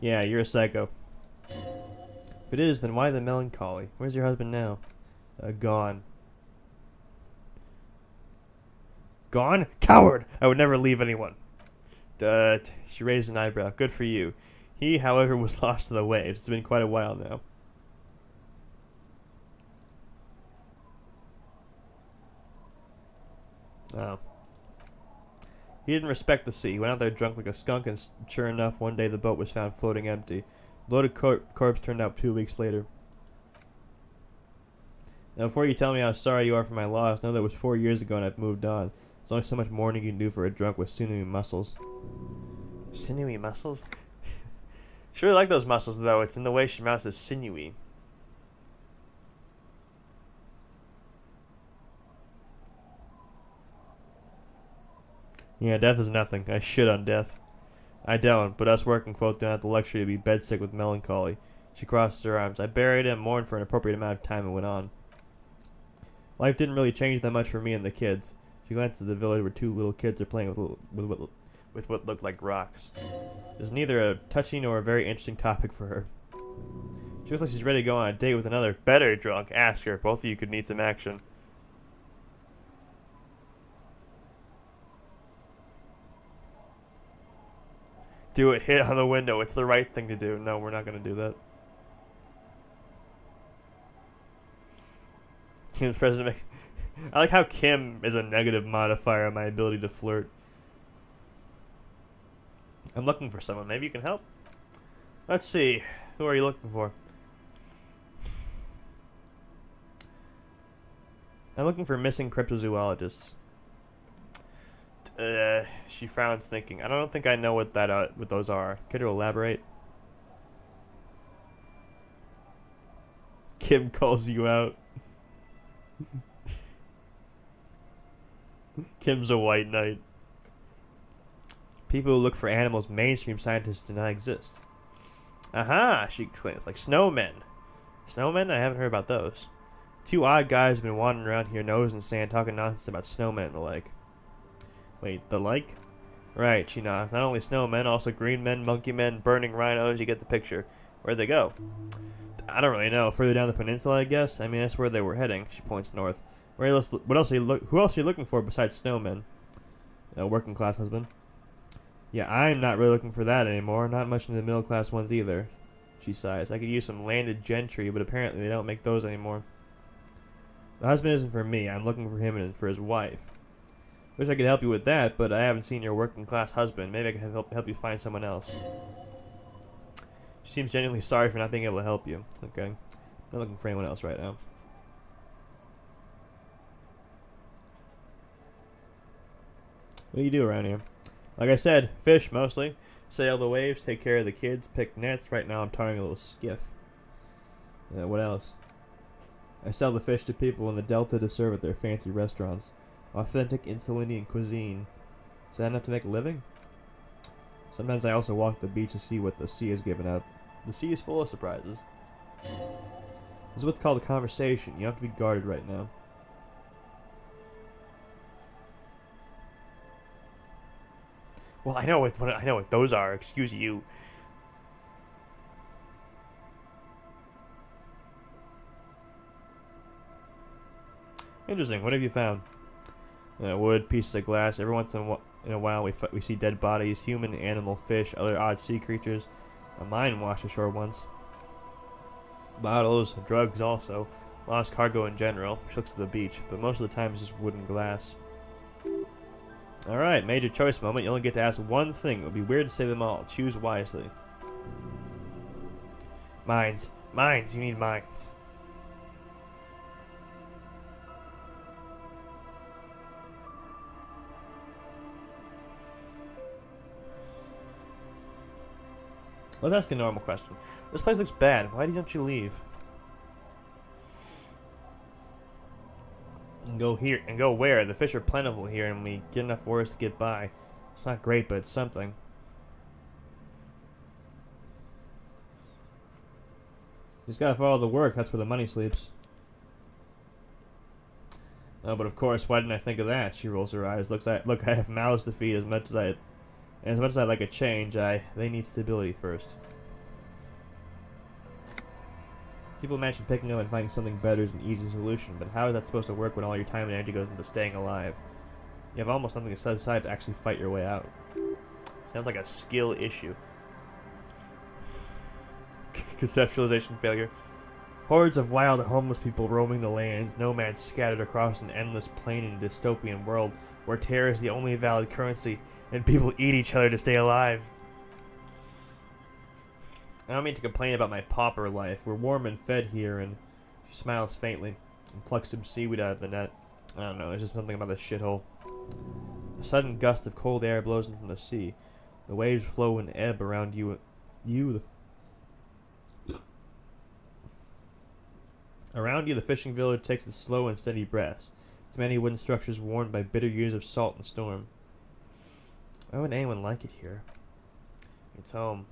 Yeah, you're a psycho. If it is, then why the melancholy? Where's your husband now? Gone. Gone? Coward! I would never leave anyone. She raised an eyebrow. Good for you. He, however, was lost to the waves. It's been quite a while now. Oh. He didn't respect the sea. He went out there drunk like a skunk, and sure enough, one day the boat was found floating empty. The loaded corpse turned up 2 weeks later. Now, before you tell me how sorry you are for my loss, know that it was 4 years ago and I've moved on. There's only so much mourning you can do for a drunk with sinewy muscles. Sinewy muscles? She really like those muscles, though. It's in the way she mounts as sinewy. Yeah, death is nothing. I shit on death. I don't, but us working folk don't have the luxury to be bedsick with melancholy. She crossed her arms. I buried him, mourned for an appropriate amount of time, and went on. Life didn't really change that much for me and the kids. She glanced at the village where 2 little kids are playing with what looked like rocks. It was neither a touching nor a very interesting topic for her. She looks like she's ready to go on a date with another better drunk. Ask her. Both of you could need some action. Do it. Hit on the window. It's the right thing to do. No, we're not going to do that. Kim's president. I like how Kim is a negative modifier on my ability to flirt. I'm looking for someone. Maybe you can help? Let's see. Who are you looking for? I'm looking for missing cryptozoologists. She frowns, thinking. I don't think I know what those are. Could you elaborate? Kim calls you out. Kim's a white knight. People who look for animals mainstream scientists do not exist. Aha, she exclaims. Like snowmen. Snowmen? I haven't heard about those. 2 odd guys have been wandering around here, nose in sand, talking nonsense about snowmen and the like. Wait, the like? Right, she nods. Not only snowmen, also green men, monkey men, burning rhinos. You get the picture. Where'd they go? I don't really know. Further down the peninsula, I guess. I mean, that's where they were heading. She points north. Who else are you looking for besides snowmen? A working class husband. Yeah, I'm not really looking for that anymore. Not much in the middle class ones either. She sighs. I could use some landed gentry, but apparently they don't make those anymore. The husband isn't for me. I'm looking for him and for his wife. Wish I could help you with that, but I haven't seen your working class husband. Maybe I can help you find someone else. She seems genuinely sorry for not being able to help you. Okay. I'm not looking for anyone else right now. What do you do around here? Like I said, fish mostly. Sail the waves, take care of the kids, pick nets. Right now I'm towing a little skiff. What else? I sell the fish to people in the Delta to serve at their fancy restaurants. Authentic Insulindian cuisine. Is that enough to make a living? Sometimes I also walk the beach to see what the sea has given up. The sea is full of surprises. This is what's called a conversation. You have to be guarded right now. Well, I know what those are. Excuse you. Interesting. What have you found? Wood, pieces of glass. Every once in a while, we see dead bodies, human, animal, fish, other odd sea creatures. A mine washed ashore once. Bottles, drugs also. Lost cargo in general. She looks at the beach, but most of the time it's just wood and glass. Alright, major choice moment. You only get to ask one thing. It would be weird to say them all. Choose wisely. Mines. Mines. You need mines. Let's ask a normal question. This place looks bad. Why don't you leave? And go here. And go where? The fish are plentiful here and we get enough for us to get by. It's not great, but it's something. You just gotta follow the work. That's where the money sleeps. Oh, but of course, why didn't I think of that? She rolls her eyes. Look, I have mouths to feed. As much as I like a change, they need stability first. People imagine picking up and finding something better is an easy solution, but how is that supposed to work when all your time and energy goes into staying alive? You have almost nothing to set aside to actually fight your way out. Sounds like a skill issue. Conceptualization failure. Hordes of wild homeless people roaming the lands, nomads scattered across an endless plain in a dystopian world where terror is the only valid currency and people eat each other to stay alive. I don't mean to complain about my pauper life. We're warm and fed here, and she smiles faintly and plucks some seaweed out of the net. I don't know, it's just something about this shithole. A sudden gust of cold air blows in from the sea. The waves flow and ebb around Around you, the fishing village takes its slow and steady breaths. Its many wooden structures worn by bitter years of salt and storm. Why would anyone like it here? It's home.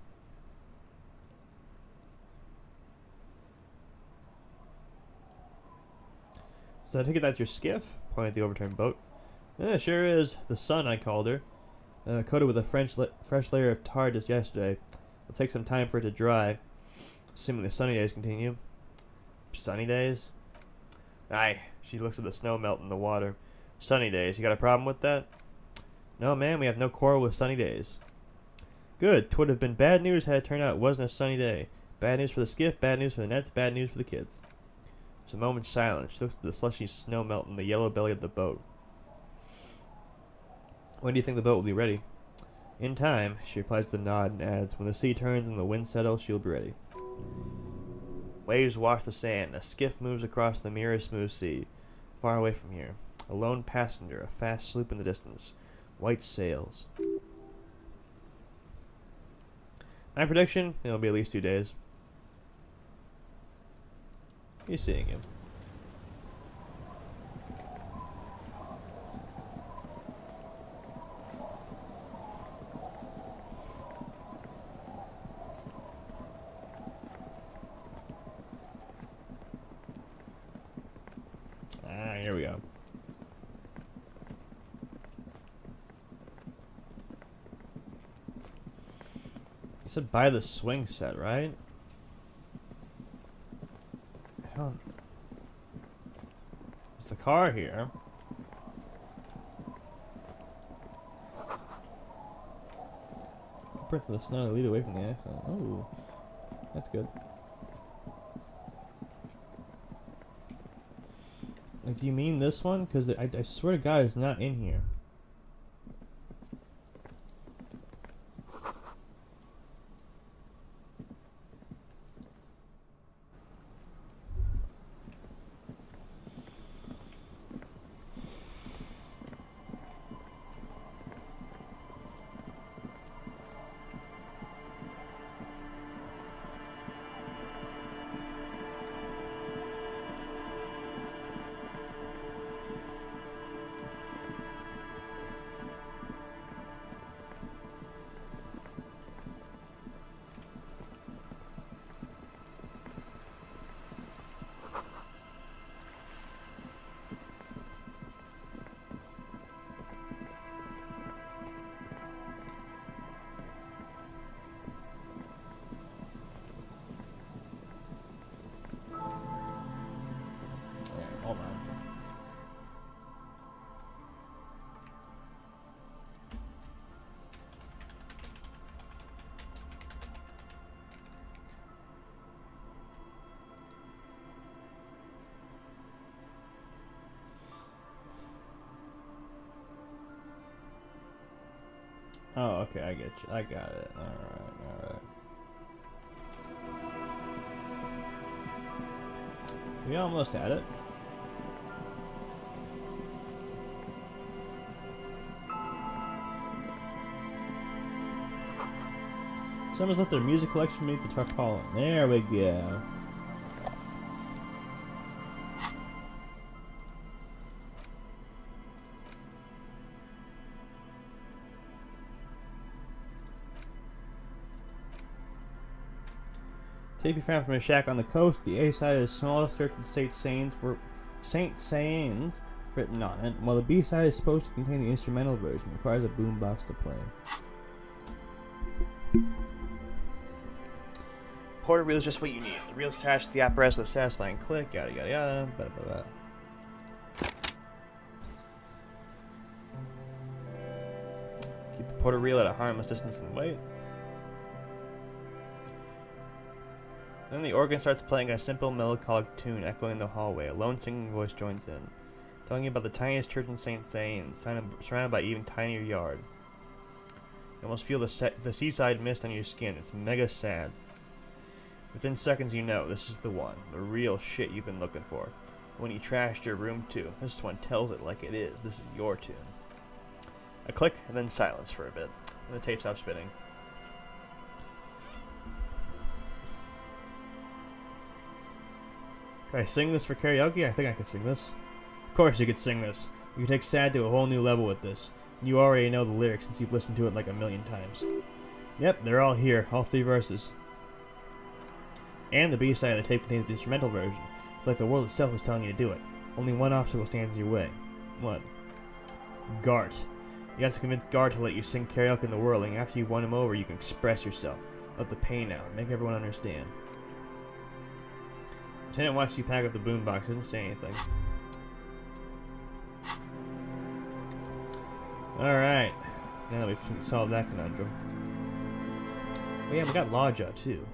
So I take it that's your skiff? Pointing at the overturned boat. Yeah, sure is. The Sun, I called her. Coated with a fresh layer of tar just yesterday. It'll take some time for it to dry. Assuming the sunny days continue. Sunny days? Aye. She looks at the snow melt in the water. Sunny days. You got a problem with that? No, man. We have no quarrel with sunny days. Good. 'Twould have been bad news had it turned out it wasn't a sunny day. Bad news for the skiff, bad news for the nets, bad news for the kids. There's a moment's silence. She looks at the slushy snow melt in the yellow belly of the boat. When do you think the boat will be ready? In time, she replies with a nod and adds, when the sea turns and the wind settles, she'll be ready. Waves wash the sand. A skiff moves across the mirror smooth sea. Far away from here. A lone passenger, a fast sloop in the distance. White sails. My prediction, it'll be at least 2 days. You're seeing him. Here we go. You said buy the swing set, right? Hell, there's the car here. Footprint to the snow to lead away from the accident. Oh, that's good. Like, do you mean this one? Because I swear to God, it's not in here. Oh, okay, I get you. I got it. Alright. We almost had it. Someone's left their music collection beneath the tarpaulin. There we go. Tape you found from a shack on the coast. The A side is smallest church in Saint Saëns written on it, while the B side is supposed to contain the instrumental version. It requires a boombox to play. Porter reel is just what you need. The reel is attached to the apparatus with a satisfying click, yada yada yada, blah blah blah. Keep the Porter reel at a harmless distance and wait. Then the organ starts playing a simple melancholic tune echoing the hallway. A lone singing voice joins in, telling you about the tiniest church in St. Saëns, surrounded by even tinier yard. You almost feel the seaside mist on your skin. It's mega sad. Within seconds you know, this is the one. The real shit you've been looking for. When you trashed your room too. This one tells it like it is. This is your tune. A click, and then silence for a bit. And the tape stops spinning. Can I sing this for karaoke? I think I could sing this. Of course you could sing this. You can take sad to a whole new level with this. You already know the lyrics since you've listened to it like a million times. Yep, they're all here. All 3 verses. And the B-side of the tape contains the instrumental version. It's like the world itself is telling you to do it. Only one obstacle stands in your way. What? Gart. You have to convince Gart to let you sing karaoke in the world, and after you've won him over, you can express yourself. Let the pain out. Make everyone understand. Lieutenant watched you pack up the boombox. Doesn't say anything. Alright. Now that we've solved that conundrum. Oh yeah, we got Lodja too.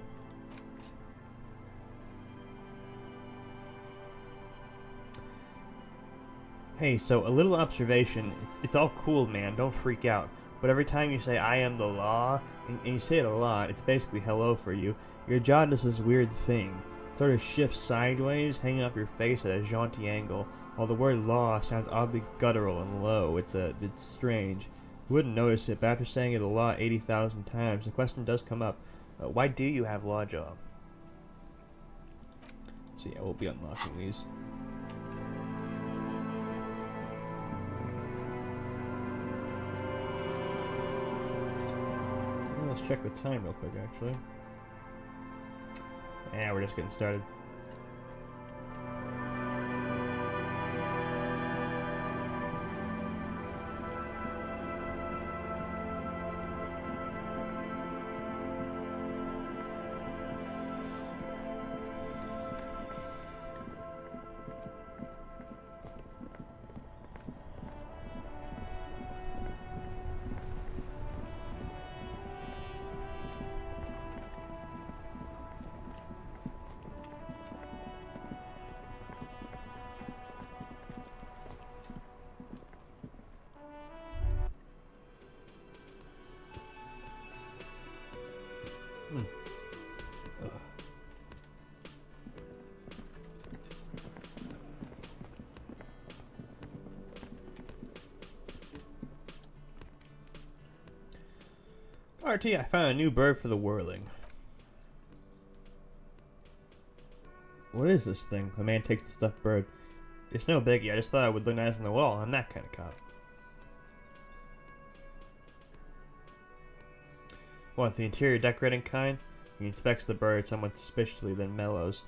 Hey, so a little observation. It's all cool, man. Don't freak out. But every time you say, I am the law, and you say it a lot, it's basically hello for you. Your jaw does this weird thing. It sort of shifts sideways, hanging off your face at a jaunty angle, while the word law sounds oddly guttural and low. It's strange. You wouldn't notice it, but after saying it a lot 80,000 times, the question does come up. Why do you have law jaw? So yeah, we'll be unlocking these. Let's check the time real quick, actually. Yeah, we're just getting started. RT, I found a new bird for the whirling. What is this thing? The man takes the stuffed bird. It's no biggie. I just thought it would look nice on the wall. I'm that kind of cop. What, the interior decorating kind? He inspects the bird somewhat suspiciously, then mellows.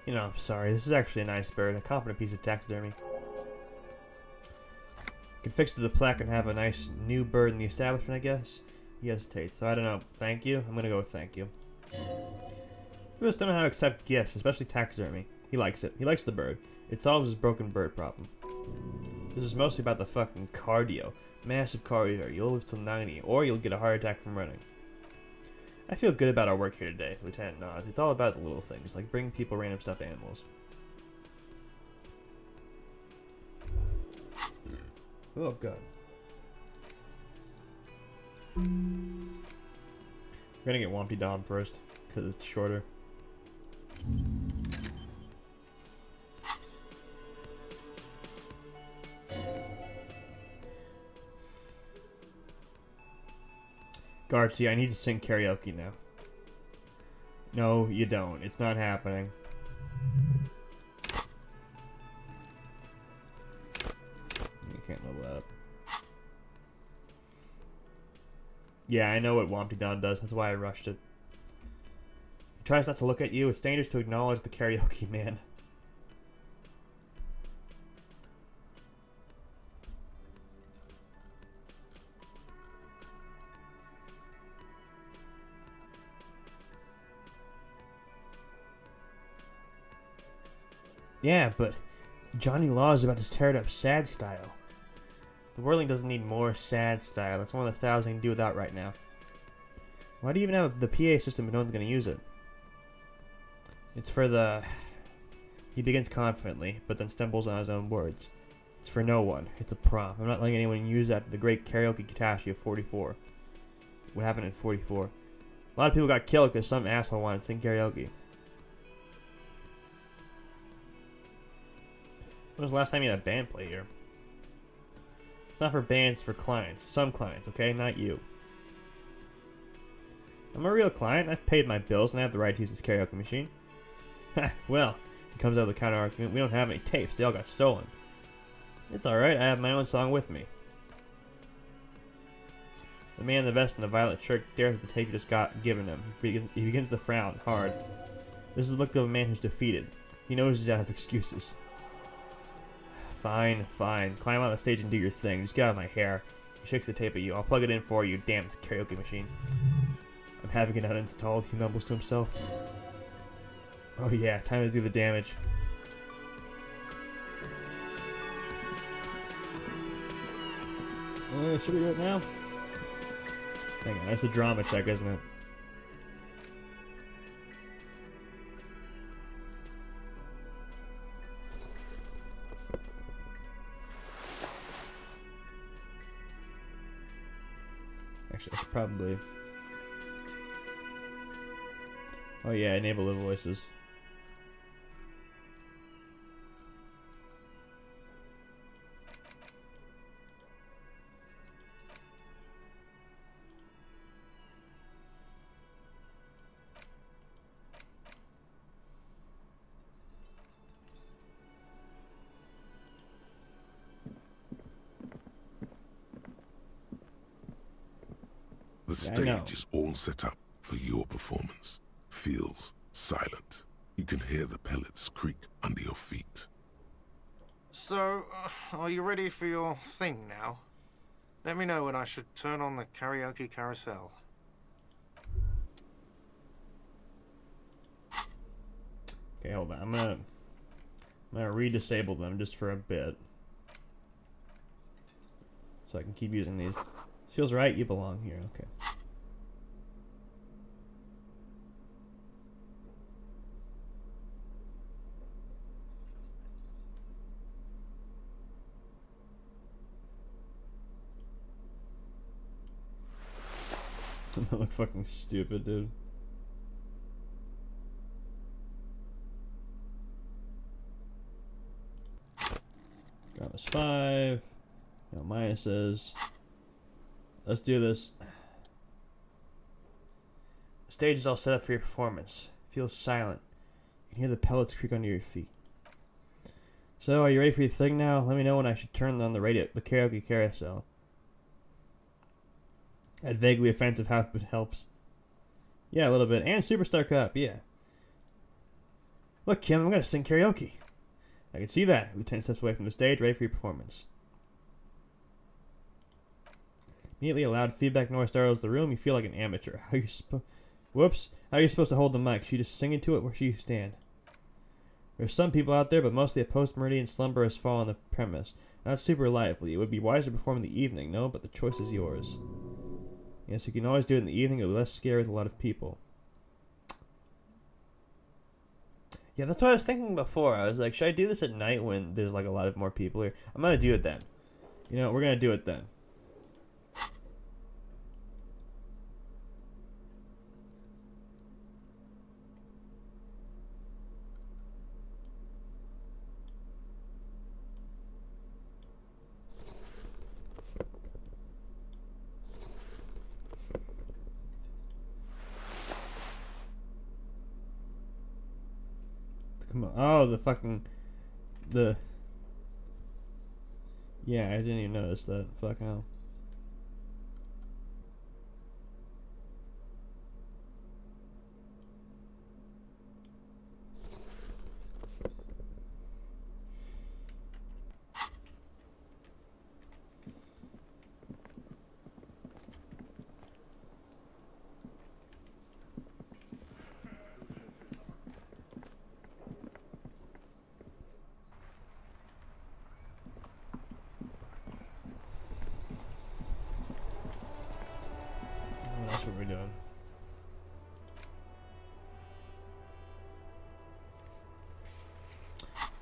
You know, I'm sorry. This is actually a nice bird. A competent piece of taxidermy. Could fix it to the plaque and have a nice new bird in the establishment, I guess. He hesitates, so I don't know. Thank you? I'm gonna go with thank you. He just don't know how to accept gifts, especially taxidermy. He likes it. He likes the bird. It solves his broken bird problem. This is mostly about the fucking cardio. Massive cardio. You'll live till 90, or you'll get a heart attack from running. I feel good about our work here today, Lieutenant nods. It's all about the little things, like bringing people random stuffed animals. Oh, God. We're gonna get Wompty Dom first, because it's shorter. Garty, I need to sing karaoke now. No, you don't. It's not happening. You can't level up. Yeah, I know what Wompty Dom does. That's why I rushed it. He tries not to look at you. It's dangerous to acknowledge the karaoke man. Yeah, but Johnny Law is about to tear it up sad style. The Whirling doesn't need more sad style. That's one of the styles I can do without right now. Why do you even have the PA system if no one's going to use it? It's for the... He begins confidently, but then stumbles on his own words. It's for no one. It's a prompt. I'm not letting anyone use that. The great karaoke catastrophe of 44. What happened in 44? A lot of people got killed because some asshole wanted to sing karaoke. When was the last time you had a band play here? It's not for bands, it's for clients. Some clients, okay? Not you. I'm a real client. I've paid my bills and I have the right to use this karaoke machine. Well, it comes out of the counter argument. We don't have any tapes. They all got stolen. It's alright. I have my own song with me. The man in the vest and the violet shirt stares at the tape you just got given him. He begins to frown hard. This is the look of a man who's defeated. He knows he's out of excuses. Fine, fine. Climb on the stage and do your thing. Just get out of my hair. He shakes the tape at you. I'll plug it in for you, damn karaoke machine. I'm having it uninstalled, he mumbles to himself. Oh yeah, time to do the damage. Should we do it now? Hang on, that's a drama check, isn't it? Actually, I should probably... Oh yeah, enable the voices. The stage is all set up for your performance. Feels silent. You can hear the pellets creak under your feet. So, are you ready for your thing now? Let me know when I should turn on the karaoke carousel. Okay, hold on. I'm gonna re-disable them just for a bit, so I can keep using these. This feels right. You belong here. Okay. I look fucking stupid, dude. Got us 5. No minuses. Let's do this. The stage is all set up for your performance. Feels silent. You can hear the pellets creak under your feet. So, are you ready for your thing now? Let me know when I should turn on the karaoke carousel. That vaguely offensive how it helps. Yeah, a little bit. And Superstar Cup, yeah. Look, Kim, I'm gonna sing karaoke. I can see that. We're 10 steps away from the stage, ready for your performance. Immediately a loud feedback noise startles the room. You feel like an amateur. Whoops. How are you supposed to hold the mic? Should you just sing into it where you stand? There's some people out there, but mostly a post-meridian slumber has fallen on the premise. Not super lively. It would be wiser to perform in the evening, no? But the choice is yours. Yes, you can always do it in the evening. It'll be less scary with a lot of people. Yeah, that's what I was thinking before. I was like, should I do this at night when there's like a lot of more people here? I'm gonna do it then. You know, we're gonna do it then. come on. Oh, the fucking... The... Yeah, I didn't even notice that. Fuck hell. That's what we're doing.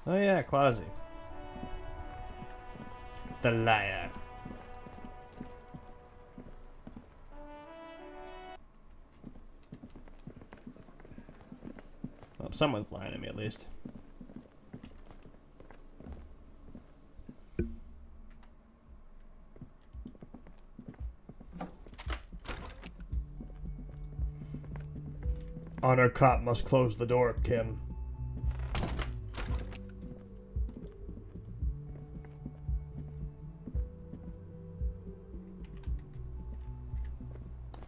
Oh yeah, Clausy. The liar. Well, someone's lying to me at least. Honor cop must close the door, Kim.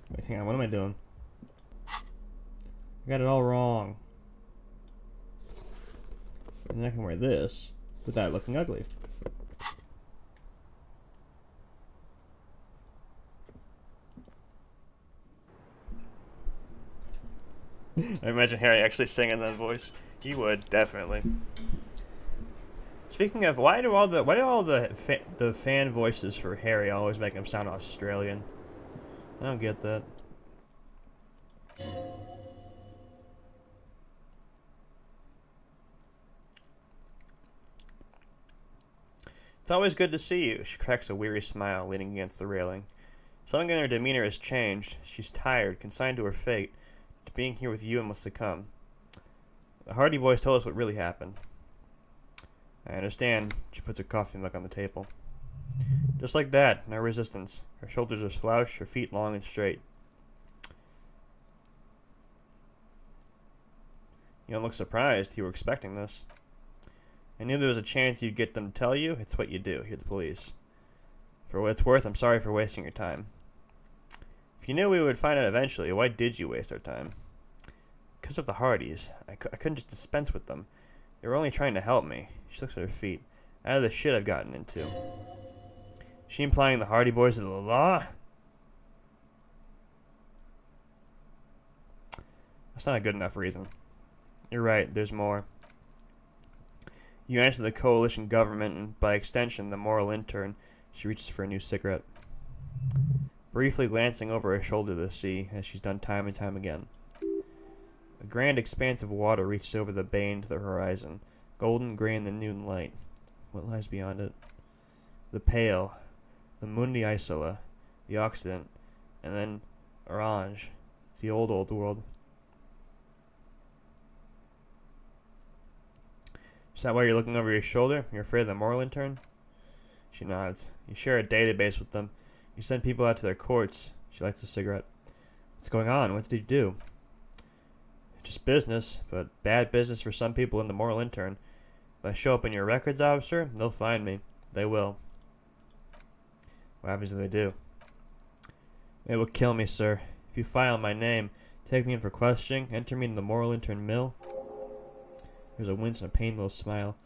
Wait, hang on, what am I doing? I got it all wrong. And then I can wear this without looking ugly. I imagine Harry actually singing that voice. He would, definitely. Speaking of, why do all the fan voices for Harry always make him sound Australian? I don't get that. It's always good to see you. She cracks a weary smile, leaning against the railing. Something in her demeanor has changed. She's tired, consigned to her fate, to being here with you and what's to come. The Hardy Boys told us what really happened. I understand. She puts her coffee mug on the table. Just like that, no resistance. Her shoulders are slouched, her feet long and straight. You don't look surprised. You were expecting this. I knew there was a chance you'd get them to tell you. It's what you do. You're the police. For what it's worth, I'm sorry for wasting your time. If you knew we would find out eventually, why did you waste our time? Because of the Hardys. I couldn't just dispense with them. They were only trying to help me. She looks at her feet. Out of the shit I've gotten into. Is she implying the Hardy Boys are the law? That's not a good enough reason. You're right, there's more. You answer the coalition government, and by extension, the moral intern. She reaches for a new cigarette. Briefly glancing over her shoulder to the sea, as she's done time and time again. A grand expanse of water reaches over the bay into the horizon, golden gray in the noon light. What lies beyond it? The Pale, the Mundi Isola, the Occident, and then Orange, the old world. Is that why you're looking over your shoulder? You're afraid of the moral intern? She nods. You share a database with them. You send people out to their courts. She lights a cigarette. What's going on? What did you do? Just business, but bad business for some people in the moral intern. If I show up in your records, officer, they'll find me. They will. What happens if they do? They will kill me, sir. If you file my name, take me in for questioning, enter me in the moral intern mill. There's a wince and a painful smile.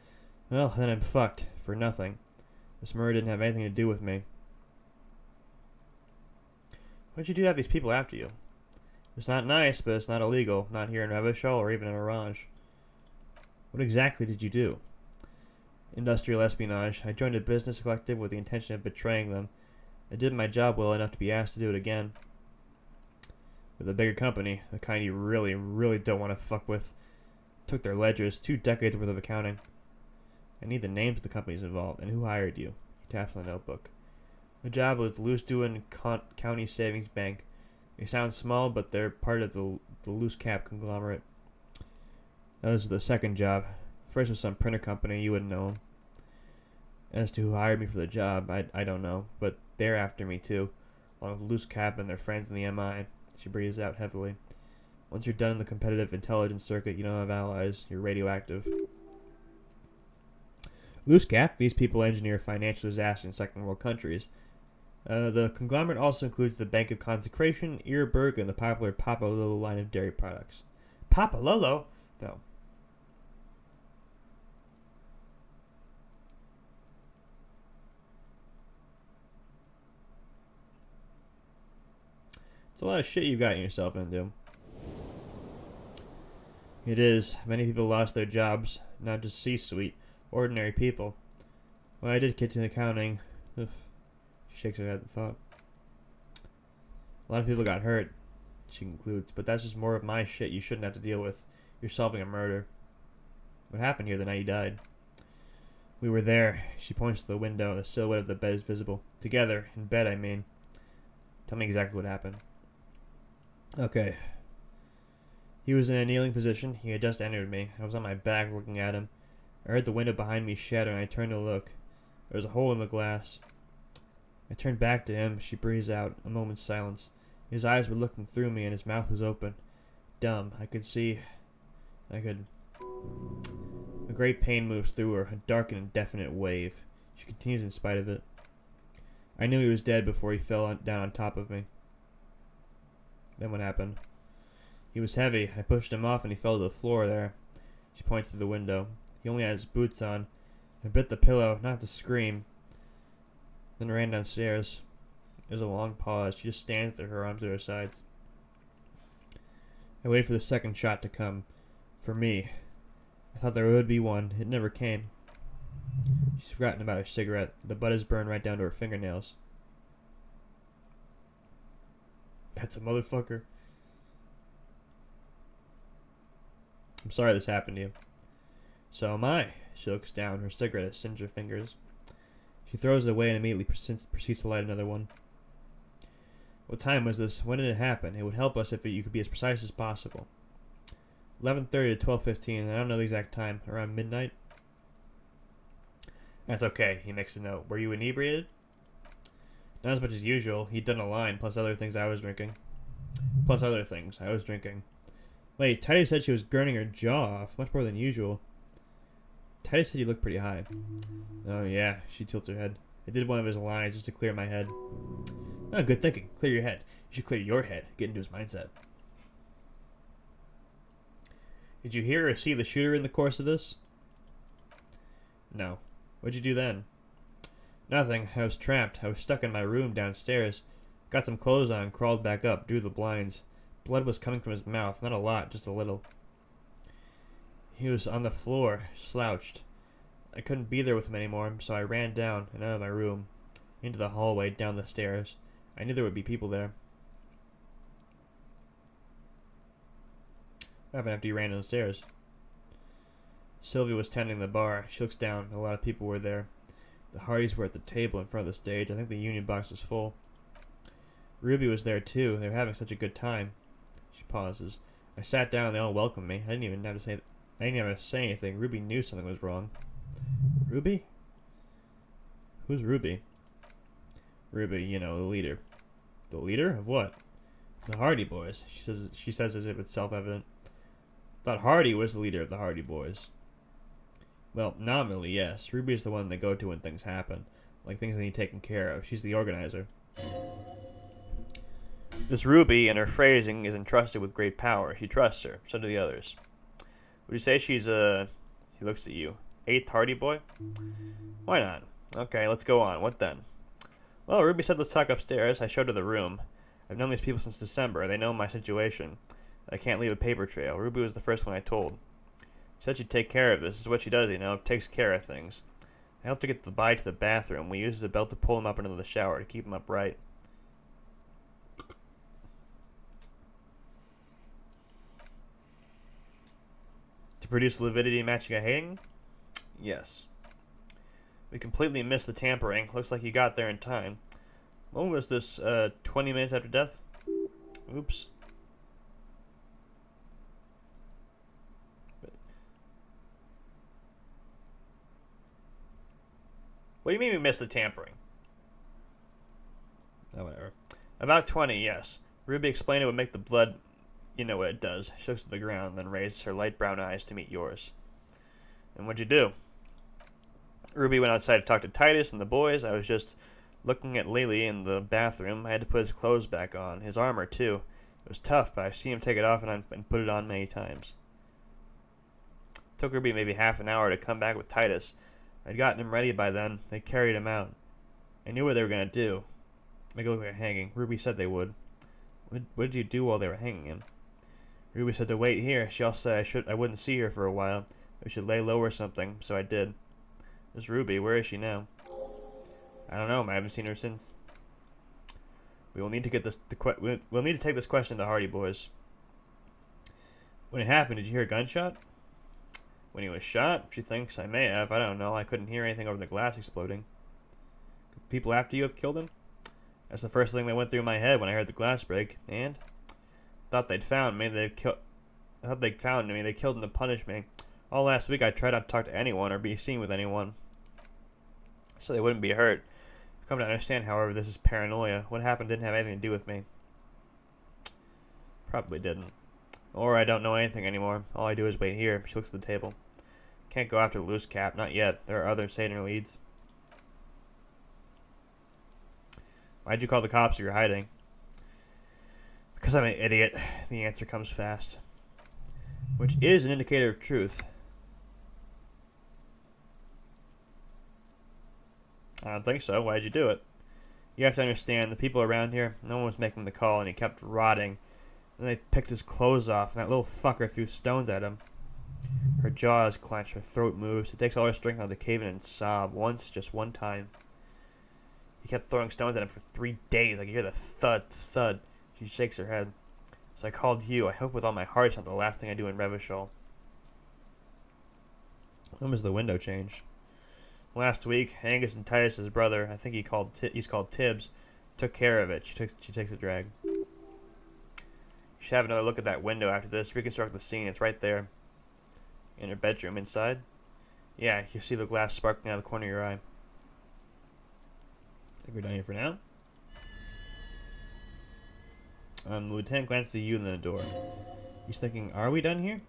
Well, then I'm fucked. For nothing. This murder didn't have anything to do with me. What'd you do to have these people after you? It's not nice, but it's not illegal. Not here in Revachol or even in Orange. What exactly did you do? Industrial espionage. I joined a business collective with the intention of betraying them. I did my job well enough to be asked to do it again. With a bigger company, the kind you really, really don't want to fuck with. Took their ledgers, 2 decades worth of accounting. I need the names of the companies involved, and who hired you. He taps on the notebook. A job with Loose-Doin County Savings Bank. They sound small, but they're part of the Loose Cap conglomerate. That was the second job. First was some printer company, you wouldn't know them. As to who hired me for the job, I don't know, but they're after me too, along with Loose Cap and their friends in the MI. She breathes out heavily. Once you're done in the competitive intelligence circuit, you don't have allies. You're radioactive. Loose cap, these people engineer financial disaster in second world countries. The conglomerate also includes the Bank of Consecration, Earberg, and the popular Papa Lolo line of dairy products. Papa Lolo? No. It's a lot of shit you've gotten yourself into. It is. Many people lost their jobs, not just C-suite, ordinary people. Well, I did get to accounting. Oof. She shakes her head at the thought. A lot of people got hurt, she concludes, but that's just more of my shit you shouldn't have to deal with. You're solving a murder. What happened here the night you died? We were there. She points to the window. The silhouette of the bed is visible. Together. In bed, I mean. Tell me exactly what happened. Okay. He was in a kneeling position. He had just entered me. I was on my back looking at him. I heard the window behind me shatter and I turned to look. There was a hole in the glass. I turned back to him. She breathes out. A moment's silence. His eyes were looking through me and his mouth was open. Dumb. I could see. A great pain moves through her, a dark and indefinite wave. She continues in spite of it. I knew he was dead before he fell down on top of me. Then what happened? He was heavy. I pushed him off and he fell to the floor there. She points to the window. He only had his boots on. I bit the pillow, not to scream. Then ran downstairs. There's a long pause. She just stands there, her arms at her sides. I waited for the second shot to come. For me. I thought there would be one. It never came. She's forgotten about her cigarette. The butt is burned right down to her fingernails. That's a motherfucker. I'm sorry this happened to you. So am I. She looks down. Her cigarette has singed her fingers. She throws it away and immediately proceeds to light another one. What time was this? When did it happen? It would help us if you could be as precise as possible. 11:30 to 12:15. I don't know the exact time. Around midnight? That's okay. He makes a note. Were you inebriated? Not as much as usual. He'd done a line, plus other things I was drinking. Plus other things I was drinking. Wait, Tidy said she was gurning her jaw off, much more than usual. Tidy said you looked pretty high. Oh yeah, she tilts her head. I did one of his lines just to clear my head. Oh, good thinking. Clear your head. You should clear your head. Get into his mindset. Did you hear or see the shooter in the course of this? No. What'd you do then? Nothing. I was trapped. I was stuck in my room downstairs. Got some clothes on, crawled back up, drew the blinds. Blood was coming from his mouth. Not a lot, just a little. He was on the floor, slouched. I couldn't be there with him anymore, so I ran down and out of my room, into the hallway, down the stairs. I knew there would be people there. What happened after you ran down the stairs? Sylvia was tending the bar. She looks down. A lot of people were there. The Hardys were at the table in front of the stage. I think the union box was full. Ruby was there too. They were having such a good time. She pauses. I sat down and they all welcomed me. I didn't even have to say anything. Ruby knew something was wrong. Ruby? Who's Ruby? Ruby, you know, the leader. The leader of what? The Hardy Boys. She says as if it's self-evident. Thought Hardy was the leader of the Hardy Boys. Well, nominally, yes. Ruby's the one they go to when things happen. Like things they need taken care of. She's the organizer. This Ruby, in her phrasing, is entrusted with great power. She trusts her. So do the others. Would you say she's He looks at you. 8th Hardy Boy? Why not? Okay, let's go on. What then? Well, Ruby said let's talk upstairs. I showed her the room. I've known these people since December. They know my situation. I can't leave a paper trail. Ruby was the first one I told. She said she'd take care of this. This is what she does, you know. Takes care of things. I helped her get the body to the bathroom. We used a belt to pull him up into the shower to keep him upright. To produce lividity matching a hang? Yes. We completely missed the tampering. Looks like you got there in time. When was this, 20 minutes after death? Oops. What do you mean we missed the tampering? Oh, whatever. About 20, yes. Ruby explained it would make the blood You know what it does. She looks at the ground, then raises her light brown eyes to meet yours. And what'd you do? Ruby went outside to talk to Titus and the boys. I was just looking at Lily in the bathroom. I had to put his clothes back on. His armor, too. It was tough, but I see him take it off and put it on many times. It took Ruby maybe half an hour to come back with Titus. I'd gotten him ready by then. They carried him out. I knew what they were going to do. Make it look like a hanging. Ruby said they would. What did you do while they were hanging him? Ruby said to wait here. She also said I wouldn't see her for a while. We should lay low or something, so I did. This Ruby, where is she now? I don't know. I haven't seen her since. We will need to get this. We'll need to take this question to Hardy, boys. When it happened, did you hear a gunshot? When he was shot, she thinks I may have. I don't know. I couldn't hear anything over the glass exploding. Could people after you have killed him? That's the first thing that went through my head when I heard the glass break. And thought they'd found me. They found me. They killed him to punish me. All last week I tried not to talk to anyone or be seen with anyone, so they wouldn't be hurt. I've come to understand, however, this is paranoia. What happened didn't have anything to do with me. Probably didn't. Or I don't know anything anymore. All I do is wait here. She looks at the table. Can't go after the loose cap. Not yet. There are other saner leads. Why'd you call the cops if you're hiding? Because I'm an idiot. The answer comes fast. Which is an indicator of truth. I don't think so. Why'd you do it? You have to understand, the people around here, no one was making the call, and he kept rotting. Then they picked his clothes off, and that little fucker threw stones at him. Her jaw is clenched, her throat moves. It takes all her strength not to cave in and sob. Once, just one time. He kept throwing stones at him for 3 days. I could hear the thud, thud. She shakes her head. So I called you. I hope with all my heart it's not the last thing I do in Revachol. When was the window change? Last week, Angus and Titus, his brother, I think he's called Tibbs, took care of it. She takes a drag. You should have another look at that window after this. Reconstruct the scene. It's right there. In her bedroom, inside. Yeah, you see the glass sparkling out of the corner of your eye. I think we're done here for now. The lieutenant glances at you and then the door. He's thinking, are we done here?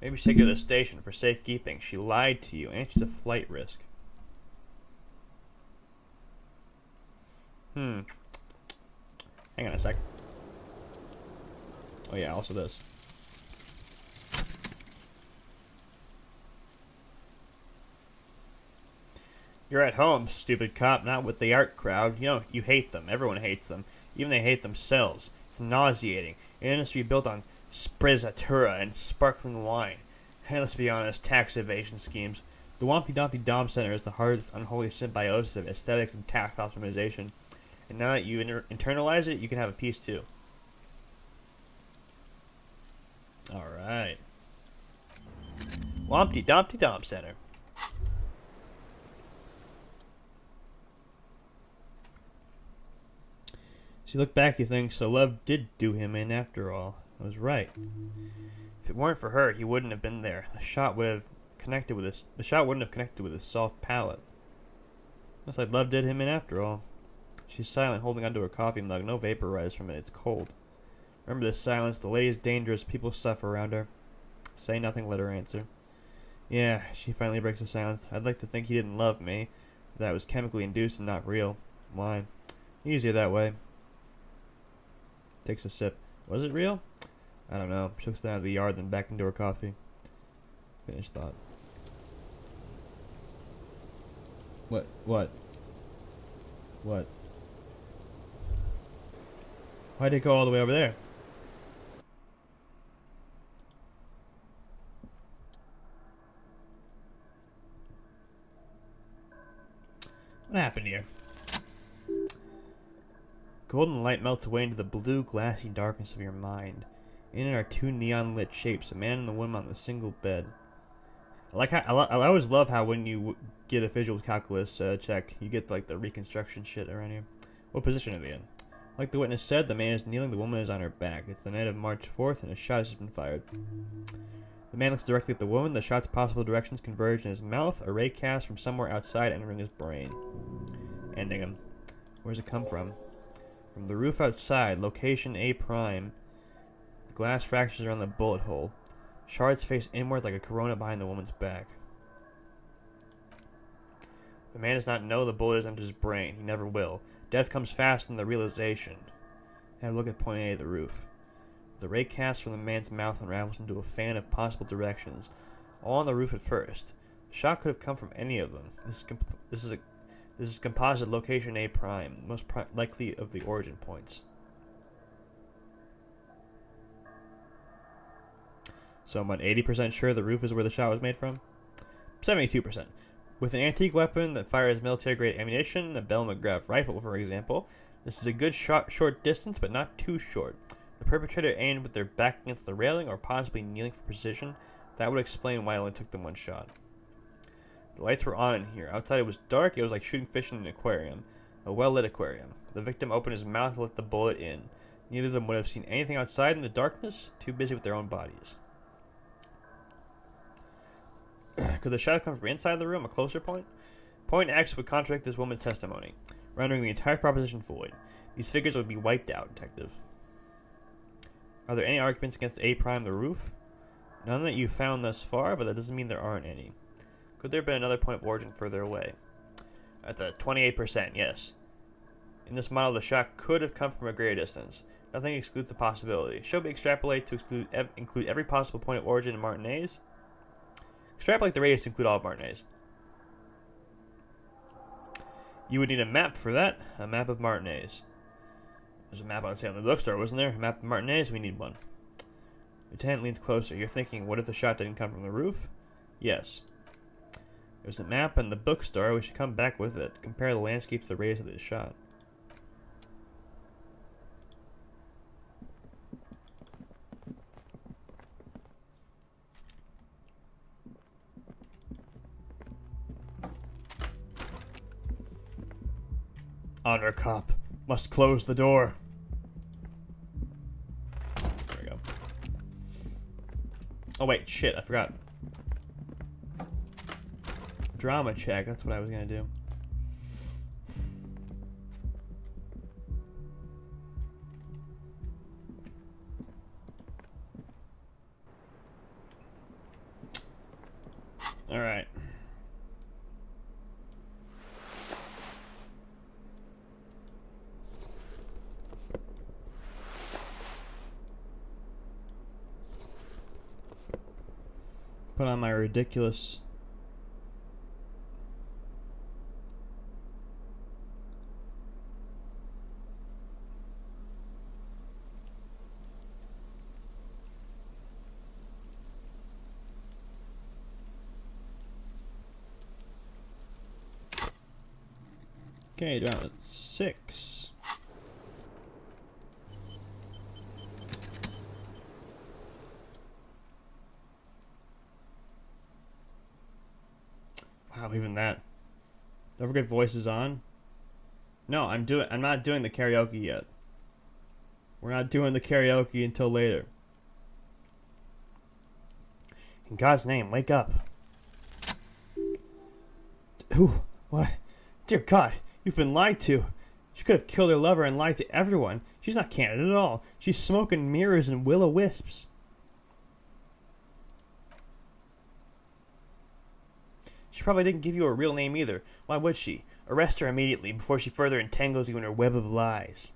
Maybe we should take her to the station for safekeeping. She lied to you, and she's a flight risk. Hang on a sec. Oh yeah, also this. You're at home, stupid cop, not with the art crowd. You know, you hate them. Everyone hates them. Even they hate themselves. It's nauseating. An industry built on sprezzatura and sparkling wine. And let's be honest, tax evasion schemes. The Wompty Dompty Dom Center is the hardest unholy symbiosis of aesthetic and tax optimization. And now that you internalize it, you can have a piece too. Alright. Wompty Dompty Dom Center. So you look back, you think, so love did do him in after all. I was right. If it weren't for her, he wouldn't have been there. The shot would have connected with his. The shot wouldn't have connected with his soft palate. Looks like love did him in after all. She's silent, holding onto her coffee mug. No vapor rise from it. It's cold. Remember this silence. The lady is dangerous. People suffer around her. Say nothing. Let her answer. Yeah, she finally breaks the silence. I'd like to think he didn't love me. That was chemically induced and not real. Why? Easier that way. Takes a sip. Was it real? I don't know. She looks down at the yard, then back into her coffee. Finished thought. What? What? What? Why'd it go all the way over there? What happened here? Golden light melts away into the blue, glassy darkness of your mind. In it are two neon-lit shapes, a man and a woman on a single bed. I always love how when you get a visual calculus check, you get like the reconstruction shit around here. What position are they in? Like the witness said, the man is kneeling, the woman is on her back. It's the night of March 4th, and a shot has been fired. The man looks directly at the woman. The shot's possible directions converge in his mouth, a ray cast from somewhere outside entering his brain. ending him. Where's it come from? From the roof outside, location A prime. The glass fractures around the bullet hole. Shards face inward like a corona behind the woman's back. The man does not know the bullet has entered his brain. He never will. Death comes fast in the realization. Have a look at point A of the roof. The ray cast from the man's mouth unravels into a fan of possible directions, all on the roof at first. The shot could have come from any of them. This is composite location A prime, most likely of the origin points. So I'm about 80% sure the roof is where the shot was made from. 72%. With an antique weapon that fires military-grade ammunition, a Bell McGrath rifle, for example, this is a good short distance, but not too short. The perpetrator aimed with their back against the railing, or possibly kneeling for precision. That would explain why it only took them one shot. The lights were on in here. Outside it was dark. It was like shooting fish in an aquarium. A well-lit aquarium. The victim opened his mouth to let the bullet in. Neither of them would have seen anything outside in the darkness, too busy with their own bodies. Could the shot come from inside the room, a closer point? Point X would contradict this woman's testimony, rendering the entire proposition void. These figures would be wiped out, detective. Are there any arguments against A prime the roof? None that you've found thus far, but that doesn't mean there aren't any. Could there have been another point of origin further away? At the 28%, yes. In this model, the shot could have come from a greater distance. Nothing excludes the possibility. Should we extrapolate to include every possible point of origin in Martinez? Extrapolate the radius to include all of Martinez. You would need a map for that. A map of Martinez. There's a map, I would say, on the bookstore, wasn't there? A map of Martinez, we need one. Lieutenant leans closer. You're thinking, what if the shot didn't come from the roof? Yes. There's a map in the bookstore. We should come back with it. Compare the landscape to the radius of this shot. Honor cop. Must close the door. There we go. Oh wait, shit, I forgot. Drama check, that's what I was gonna do. Alright. Put on my ridiculous okay, down at 6. Wow, even that. Don't forget voices on. No, I'm not doing the karaoke yet. We're not doing the karaoke until later. In God's name, wake up. Who? What? Dear God, you've been lied to. She could have killed her lover and lied to everyone. She's not candid at all. She's smoke and mirrors and will-o-wisps. She probably didn't give you a real name either. Why would she? Arrest her immediately before she further entangles you in her web of lies.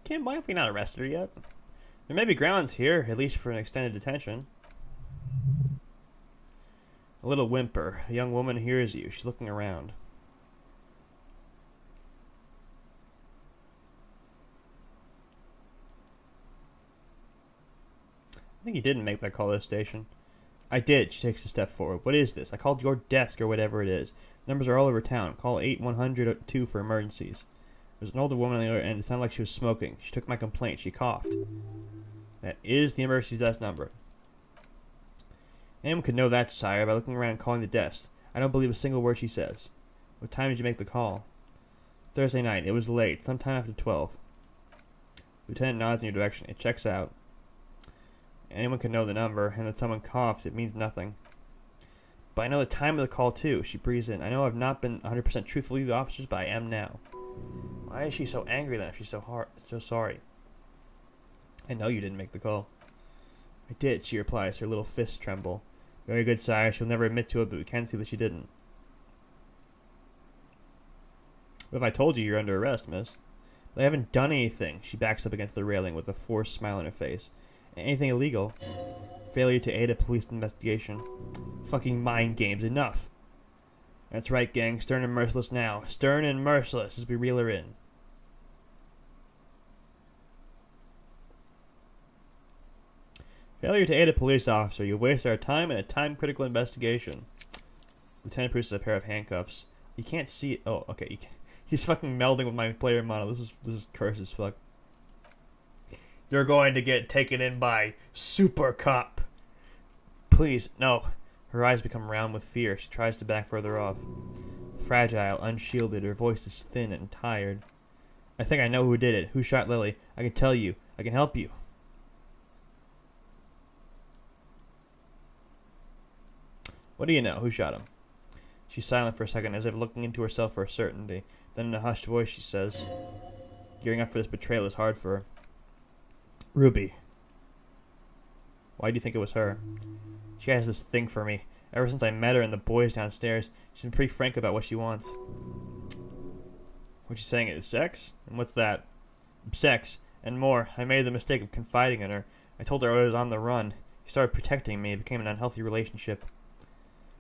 Can't blame if we not arrested her yet. There may be grounds here, at least for an extended detention. A little whimper. A young woman hears you. She's looking around. I think you didn't make that call to the station. I did. She takes a step forward. What is this? I called your desk or whatever it is. Numbers are all over town. Call 8-100-2 for emergencies. There's an older woman on the other end. It sounded like she was smoking. She took my complaint. She coughed. That is the emergency desk number. Anyone could know that, sire, by looking around and calling the desk. I don't believe a single word she says. What time did you make the call? Thursday night. It was late. Sometime after 12. Lieutenant nods in your direction. It checks out. Anyone can know the number, and that someone coughed, it means nothing. But I know the time of the call, too. She breathes in. I know I've not been 100% truthful to the officers, but I am now. Why is she so angry then if she's so sorry? I know you didn't make the call. I did, she replies, her little fists tremble. Very good, sire. She'll never admit to it, but we can see that she didn't. What if I told you you're under arrest, miss? But I haven't done anything. She backs up against the railing with a forced smile on her face. Anything illegal? Failure to aid a police investigation. Fucking mind games. Enough. That's right, gang. Stern and merciless now. Stern and merciless as we reel her in. Failure to aid a police officer. You've wasted our time in a time-critical investigation. Lieutenant produces a pair of handcuffs. You can't see it. Oh, okay. He's fucking melding with my player model. This is cursed as fuck. You're going to get taken in by Super Cop. Please, no. Her eyes become round with fear. She tries to back further off. Fragile, unshielded, her voice is thin and tired. I think I know who did it. Who shot Lily? I can tell you. I can help you. What do you know? Who shot him? She's silent for a second, as if looking into herself for certainty. Then in a hushed voice she says, gearing up for this betrayal is hard for her. Ruby. Why do you think it was her? She has this thing for me. Ever since I met her and the boys downstairs, she's been pretty frank about what she wants. What she's saying is sex? And what's that? Sex. And more. I made the mistake of confiding in her. I told her I was on the run. She started protecting me. It became an unhealthy relationship.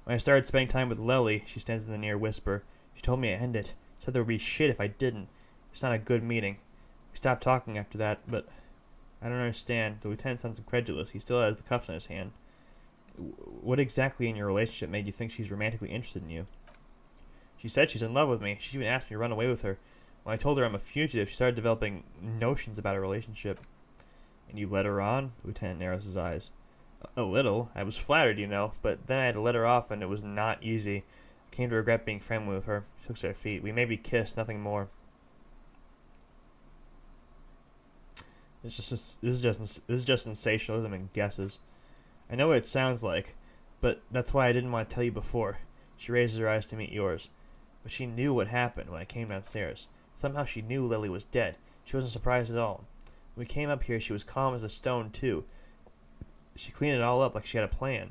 When I started spending time with Lily, she stands in the near whisper. She told me to end it. Said there would be shit if I didn't. It's not a good meeting. We stopped talking after that, but I don't understand. The lieutenant sounds incredulous. He still has the cuffs in his hand. What exactly in your relationship made you think she's romantically interested in you? She said she's in love with me. She even asked me to run away with her. When I told her I'm a fugitive, she started developing notions about a relationship. And you let her on? The lieutenant narrows his eyes. A little. I was flattered, you know, but then I had to let her off, and it was not easy. I came to regret being friendly with her. She looks at her feet. We maybe kissed, nothing more. This is just sensationalism and guesses. I know what it sounds like, but that's why I didn't want to tell you before. She raises her eyes to meet yours. But she knew what happened when I came downstairs. Somehow she knew Lily was dead. She wasn't surprised at all. When we came up here, she was calm as a stone, too. She cleaned it all up like she had a plan.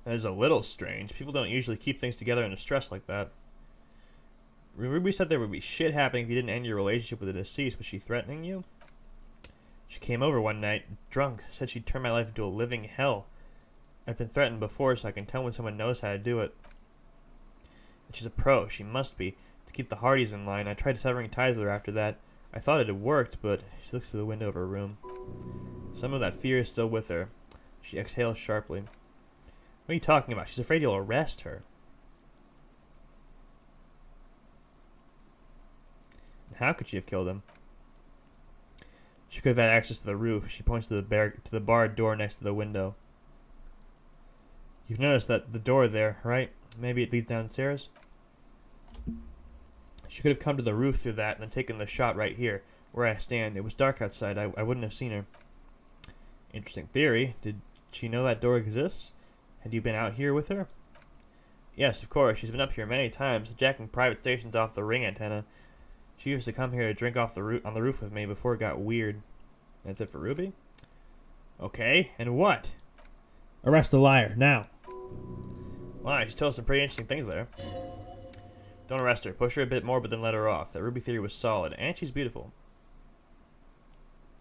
That is a little strange. People don't usually keep things together under stress like that. Ruby said there would be shit happening if you didn't end your relationship with the deceased. Was she threatening you? She came over one night, drunk, said she'd turn my life into a living hell. I've been threatened before, so I can tell when someone knows how to do it. And she's a pro. She must be. To keep the Hardys in line, I tried severing ties with her after that. I thought it had worked, but she looks through the window of her room. Some of that fear is still with her. She exhales sharply. What are you talking about? She's afraid you'll arrest her. And how could she have killed him? She could have had access to the roof. She points to the barred door next to the window. You've noticed that the door there, right? Maybe it leads downstairs? She could have come to the roof through that and then taken the shot right here, where I stand. It was dark outside. I wouldn't have seen her. Interesting theory. Did she know that door exists? Had you been out here with her? Yes, of course. She's been up here many times, jacking private stations off the ring antenna. She used to come here to drink off on the roof with me before it got weird. That's it for Ruby? Okay, and what? Arrest the liar, now. Wow, she told us some pretty interesting things there. Don't arrest her. Push her a bit more, but then let her off. That Ruby theory was solid, and she's beautiful.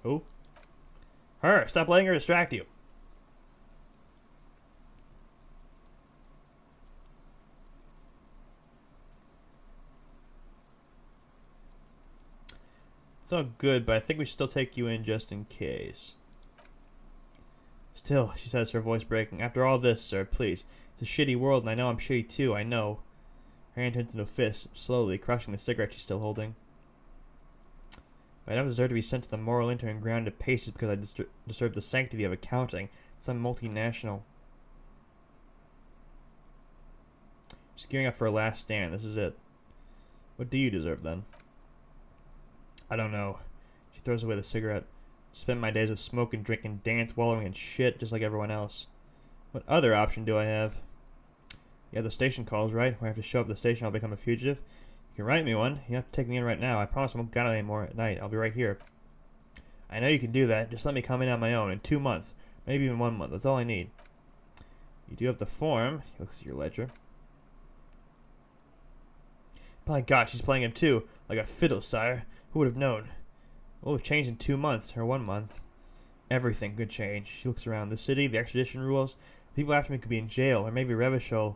Who? Her! Stop letting her distract you. It's all good, but I think we should still take you in just in case. Still, she says, her voice breaking. After all this, sir, please. It's a shitty world, and I know I'm shitty too, I know. Her hand turns into a fist, slowly crushing the cigarette she's still holding. I don't deserve to be sent to the moral intern ground to paces because I disturb the sanctity of accounting. Some multinational. She's gearing up for a last stand. This is it. What do you deserve, then? I don't know. She throws away the cigarette. Spend my days with smoking, drinking, dance, wallowing in shit, just like everyone else. What other option do I have? Yeah, the station calls, right? Where I have to show up at the station, I'll become a fugitive. You can write me one. You don't have to take me in right now. I promise I won't get out anymore at night. I'll be right here. I know you can do that. Just let me come in on my own in 2 months. Maybe even 1 month. That's all I need. You do have the form. He looks at your ledger. By God, she's playing him too. Like a fiddle, sire. Who would have known? What would have changed in 2 months, or 1 month? Everything could change. She looks around. The city, the extradition rules. People after me could be in jail, or maybe Revachol.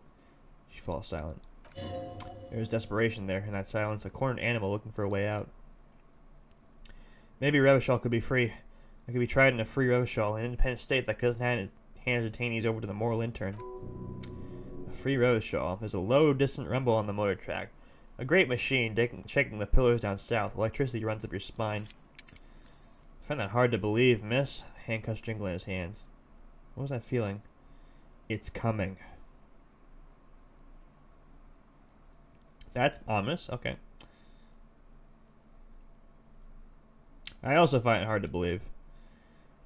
She falls silent. There was desperation there, in that silence, a cornered animal looking for a way out. Maybe Revachol could be free. I could be tried in a free Revachol, an independent state that doesn't hand its detainees over to the moral intern. A free Revachol. There's a low, distant rumble on the motor track. A great machine shaking the pillars down south. Electricity runs up your spine. I find that hard to believe, miss. Handcuffs jingle in his hands. What was that feeling? It's coming. That's ominous. Okay. I also find it hard to believe.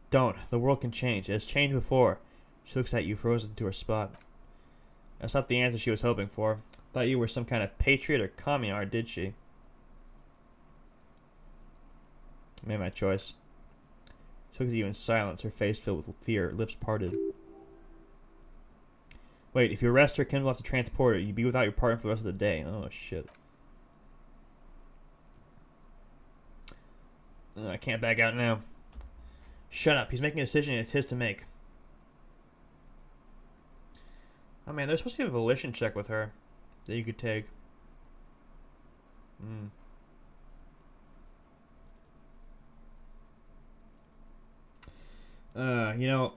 Don't. The world can change. It has changed before. She looks at you, frozen to her spot. That's not the answer she was hoping for. Thought you were some kind of patriot or communard, did she? I made my choice. She looks at you in silence, her face filled with fear, lips parted. Wait, if you arrest her, Kim will have to transport her. You'd be without your partner for the rest of the day. Oh, shit. I can't back out now. Shut up. He's making a decision and it's his to make. Oh, man, there's supposed to be a volition check with her that you could take. You know,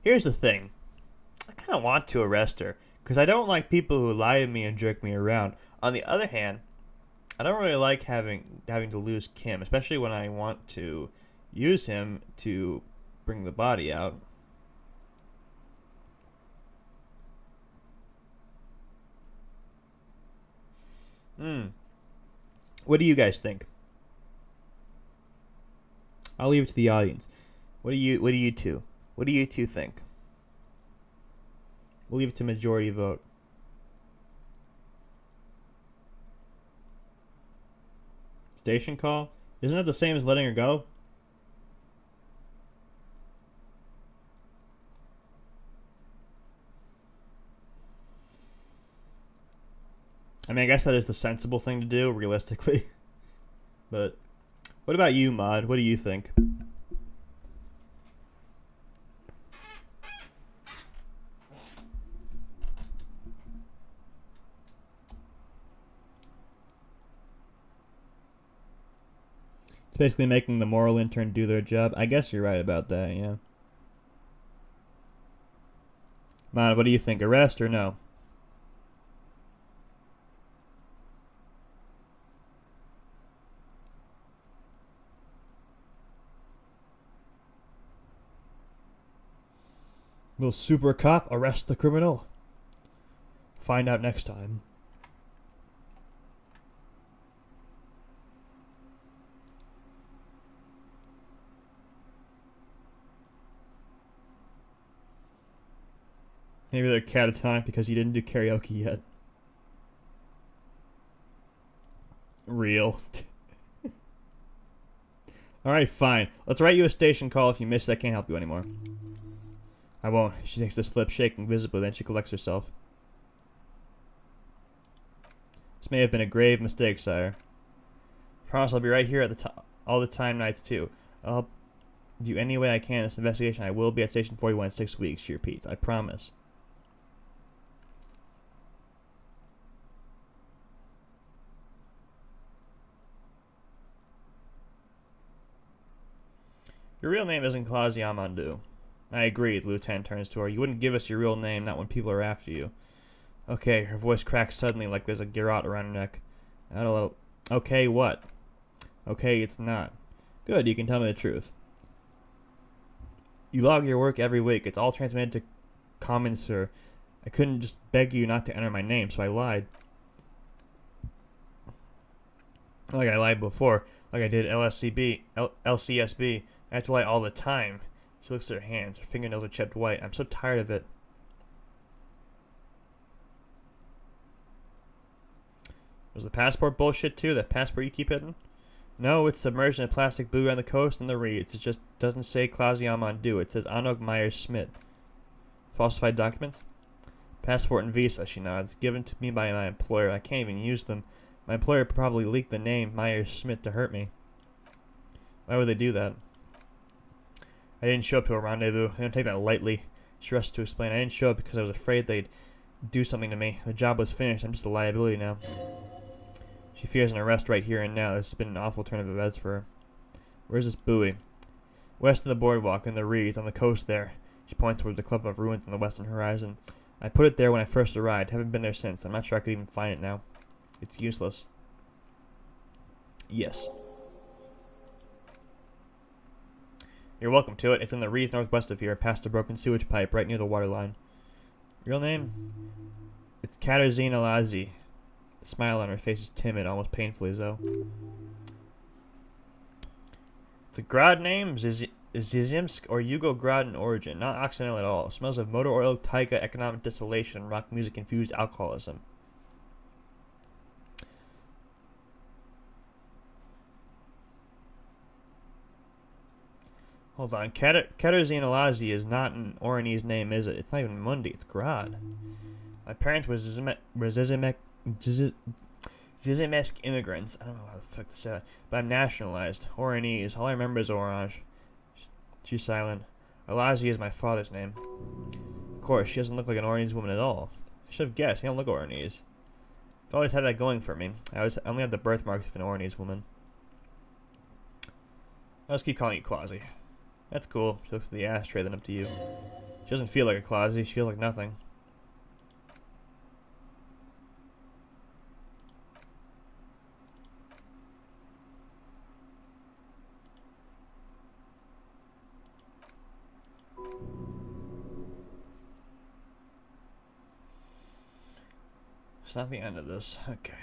here's the thing. I kind of want to arrest her because I don't like people who lie to me and jerk me around. On the other hand, I don't really like having to lose Kim, especially when I want to use him to bring the body out. What do you guys think? I'll leave it to the audience. What do you two think? We'll leave it to majority vote. Station call? Isn't it the same as letting her go? I mean, I guess that is the sensible thing to do, realistically. But what about you, Mod? What do you think? It's basically making the moral intern do their job. I guess you're right about that, yeah. Mod, what do you think? Arrest or no? Will Super Cop arrest the criminal? Find out next time. Maybe they're catatonic because you didn't do karaoke yet. Real. Alright, fine. Let's write you a station call. If you miss it, I can't help you anymore. I won't. She takes the slip, shaking visibly, then she collects herself. This may have been a grave mistake, sire. I promise I'll be right here at all the time nights, too. I'll help you any way I can in this investigation. I will be at Station 41 in 6 weeks, she repeats. I promise. Your real name isn't Claude Yamandu. I agree, the lieutenant turns to her. You wouldn't give us your real name, not when people are after you. Okay, her voice cracks suddenly like there's a garrote around her neck. Add a little... Okay, what? Okay, it's not. Good, you can tell me the truth. You log your work every week. It's all transmitted to Common, sir. I couldn't just beg you not to enter my name, so I lied. Like I lied before. Like I did LCSB. I have to lie all the time. She looks at her hands. Her fingernails are chipped white. I'm so tired of it. Was the passport bullshit too? That passport you keep hidden? No, it's submerged in a plastic buoy on the coast and the reeds. It just doesn't say Clausie Amandu. It says Anog Myers Smith. Falsified documents? Passport and visa, she nods. Given to me by my employer. I can't even use them. My employer probably leaked the name Myers Smith to hurt me. Why would they do that? I didn't show up to a rendezvous. I don't take that lightly. She rushed to explain. I didn't show up because I was afraid they'd do something to me. The job was finished. I'm just a liability now. She fears an arrest right here and now. This has been an awful turn of events for her. Where's this buoy? West of the boardwalk, in the reeds, on the coast there. She points towards the clump of ruins on the western horizon. I put it there when I first arrived. Haven't been there since. I'm not sure I could even find it now. It's useless. Yes. You're welcome to it. It's in the reeds northwest of here, past a broken sewage pipe, right near the water line. Real name? It's Katarzyna Lazi. The smile on her face is timid, almost painfully so. It's a Grad name, Zizimsk or Yugo-Grad in origin, not Occidental at all. It smells of motor oil, taiga, economic distillation, and rock music infused alcoholism. Hold on, Katarzyna Lazi is not an Oranese name, is it? It's not even Mundi, it's Grad. My parents were Zizimsk immigrants. I don't know how the fuck to say that, but I'm nationalized. Oranese. All I remember is Orange. She's silent. Alazi is my father's name. Of course, she doesn't look like an Oranese woman at all. I should have guessed. He don't look Oranese. I've always had that going for me. I only have the birthmarks of an Oranese woman. I'll just keep calling you Clausie. That's cool. She looks at the ashtray, then up to you. She doesn't feel like a Clausie. She feels like nothing. It's not the end of this. Okay.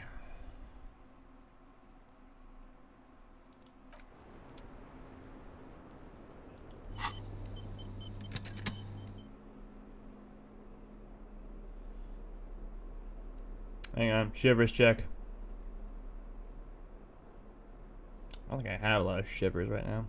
Hang on. Shivers check. I don't think I have a lot of shivers right now.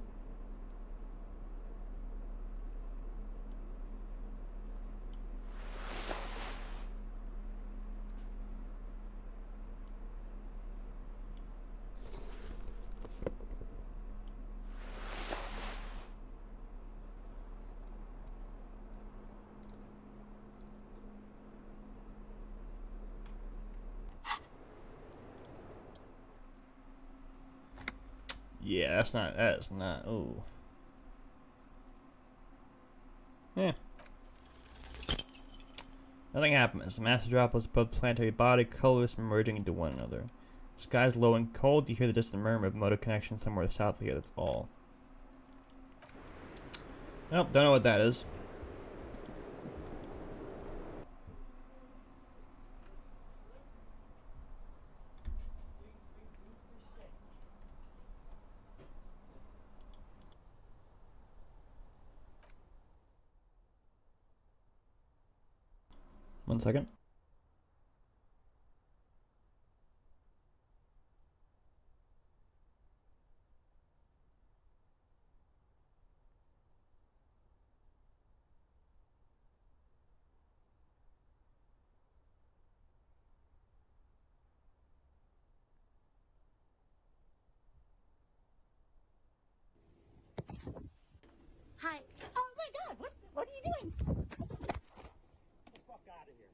Yeah, that's not, oh. Yeah. Nothing happens. The master droplets above the planetary body, colorless, merging into one another. The sky's low and cold. You hear the distant murmur of motor connection somewhere south of here. That's all. Nope, don't know what that is. One second. Hi. Oh my God! What are you doing? Get the fuck out of here!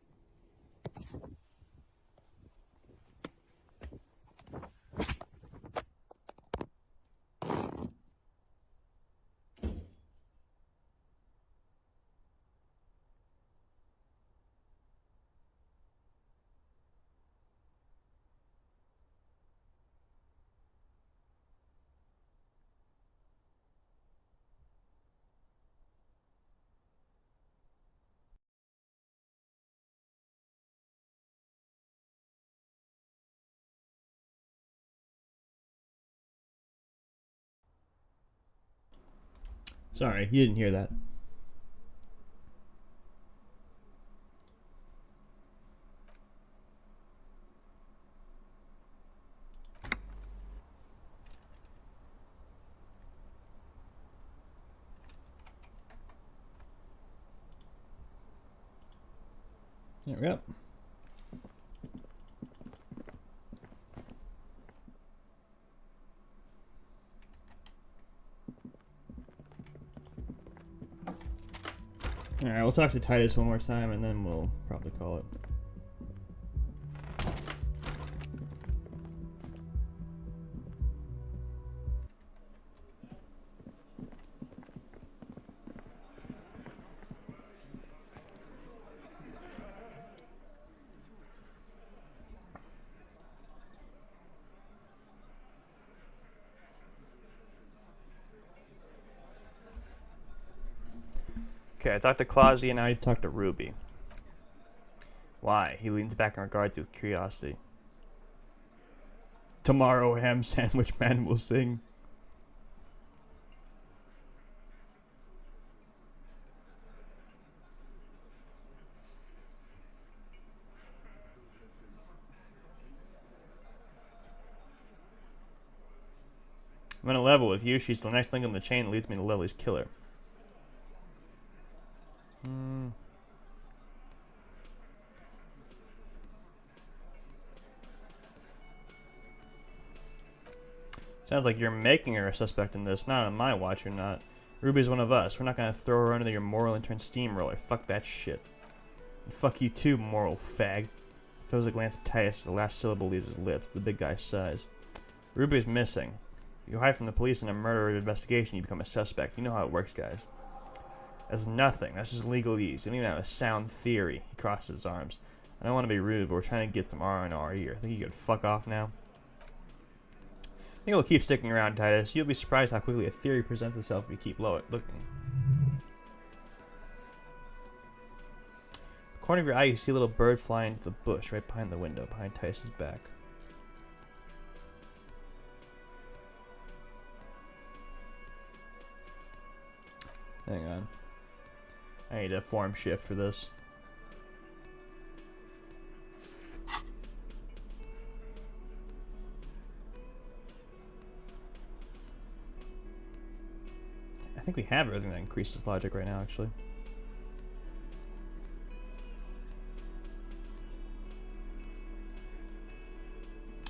Sorry, you didn't hear that. There we go. Alright, we'll talk to Titus one more time and then we'll probably call it. Okay, I talked to Clausy and now I talk to Ruby. Why? He leans back and regards you with curiosity. Tomorrow, ham sandwich man will sing. I'm gonna level with you. She's the next link in the chain that leads me to Lily's killer. Sounds like you're making her a suspect in this. Not on my watch, you're not. Ruby's one of us. We're not gonna throw her under your moral intern steamroller. Fuck that shit. And fuck you too, moral fag. Throws a glance at Titus. The last syllable leaves his lips. The big guy sighs. Ruby's missing. If you hide from the police in a murder investigation, you become a suspect. You know how it works, guys. That's nothing. That's just legalese. You don't even have a sound theory. He crosses his arms. I don't want to be rude, but we're trying to get some R&R here. I think you could fuck off now. I think we'll keep sticking around, Titus. You'll be surprised how quickly a theory presents itself if you keep looking. The corner of your eye, you see a little bird flying into the bush right behind the window, behind Titus's back. Hang on. I need a form shift for this. I think we have everything that increases logic right now, actually.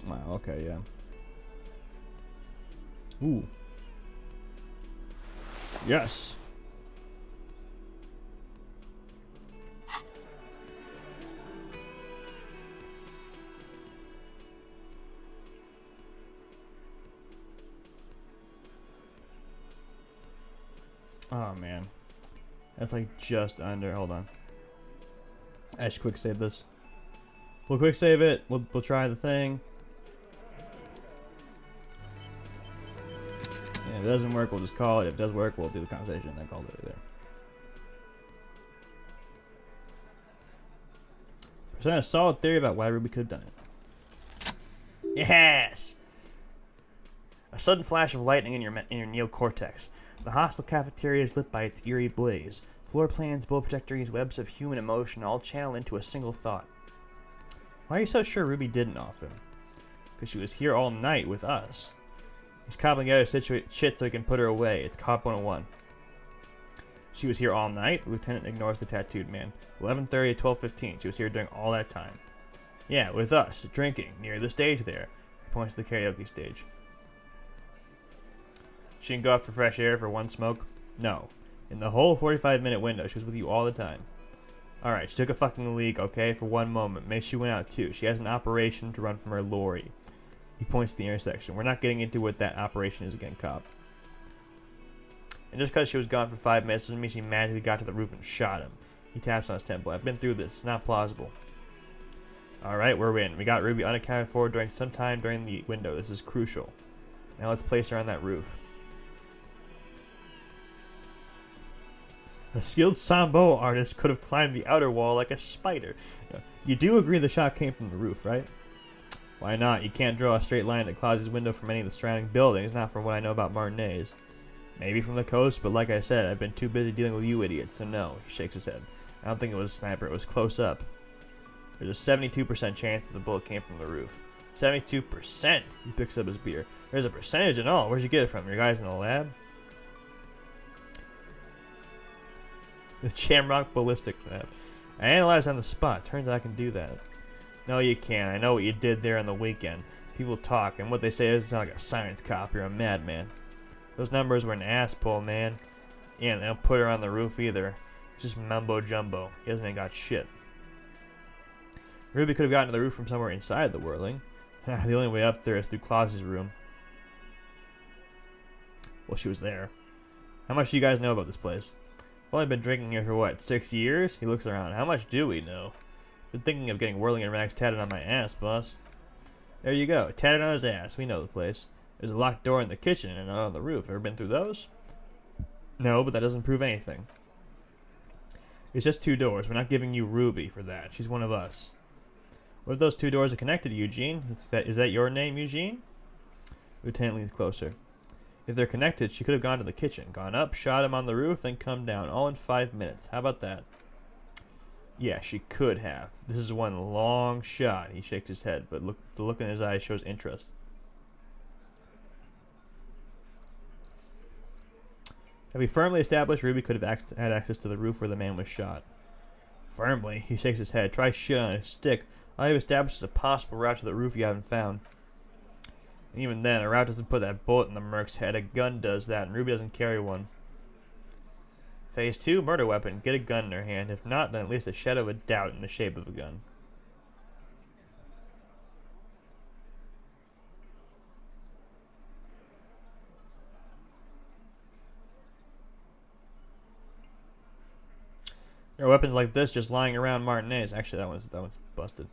Wow, okay, yeah. Ooh. Yes! Oh man, that's like just under. Hold on, I should quick save this. We'll quick save it. We'll try the thing. Yeah, if it doesn't work, we'll just call it. If it does work, we'll do the conversation and then call it there. Present a solid theory about why Ruby could have done it. Yes. A sudden flash of lightning in your neocortex. The hostile cafeteria is lit by its eerie blaze. Floor plans, bullet projectories, webs of human emotion all channel into a single thought. Why are you so sure Ruby didn't off him? Because she was here all night with us. He's cobbling together shit so he can put her away. It's Cop 101. She was here all night? The lieutenant ignores the tattooed man. 11:30 to 12:15. She was here during all that time. Yeah, with us, drinking, near the stage there. He points to the karaoke stage. She didn't go out for fresh air for one smoke? No. In the whole 45-minute window, she was with you all the time. Alright, she took a fucking leak, okay, for one moment. Maybe she went out too. She has an operation to run from her lorry. He points to the intersection. We're not getting into what that operation is again, Cop. And just because she was gone for 5 minutes doesn't mean she magically got to the roof and shot him. He taps on his temple. I've been through this. It's not plausible. Alright, we're in. We got Ruby unaccounted for during some time during the window. This is crucial. Now let's place her on that roof. A skilled Sambo artist could have climbed the outer wall like a spider. You do agree the shot came from the roof, right? Why not? You can't draw a straight line that Clause's window from any of the surrounding buildings, not from what I know about Martinez. Maybe from the coast, but like I said, I've been too busy dealing with you idiots, so no. He shakes his head. I don't think it was a sniper, it was close up. There's a 72% chance that the bullet came from the roof. 72%! He picks up his beer. There's a percentage and all. Where'd you get it from? Your guys in the lab? The Shamrock Ballistics lab. I analyzed on the spot. Turns out I can do that. No, you can't. I know what you did there on the weekend. People talk, and what they say doesn't sound like a science cop. You're a madman. Those numbers were an ass pull, man. Yeah, and they don't put her on the roof either. It's just mumbo jumbo. He hasn't even got shit. Ruby could have gotten to the roof from somewhere inside the whirling. The only way up there is through Claus's room. Well, she was there. How much do you guys know about this place? I've only been drinking here for what, 6 years? He looks around. How much do we know? Been thinking of getting whirling and rags tatted on my ass, boss. There you go, tatted on his ass. We know the place. There's a locked door in the kitchen and on the roof. Ever been through those? No, but that doesn't prove anything. It's just 2 doors. We're not giving you Ruby for that. She's one of us. What if those 2 doors are connected, Eugene? Is that your name, Eugene? Lieutenant leans closer. If they're connected, she could have gone to the kitchen, gone up, shot him on the roof, then come down, all in 5 minutes. How about that? Yeah, she could have. This is one long shot. He shakes his head, but the look in his eyes shows interest. Have we firmly established Ruby could have had access to the roof where the man was shot? Firmly? He shakes his head. Try shit on a stick. All you've established is a possible route to the roof you haven't found. And even then, a route doesn't put that bullet in the merc's head. A gun does that, and Ruby doesn't carry one. Phase 2, murder weapon. Get a gun in her hand. If not, then at least a shadow of a doubt in the shape of a gun. There are weapons like this just lying around Martinez. Actually, that one's busted.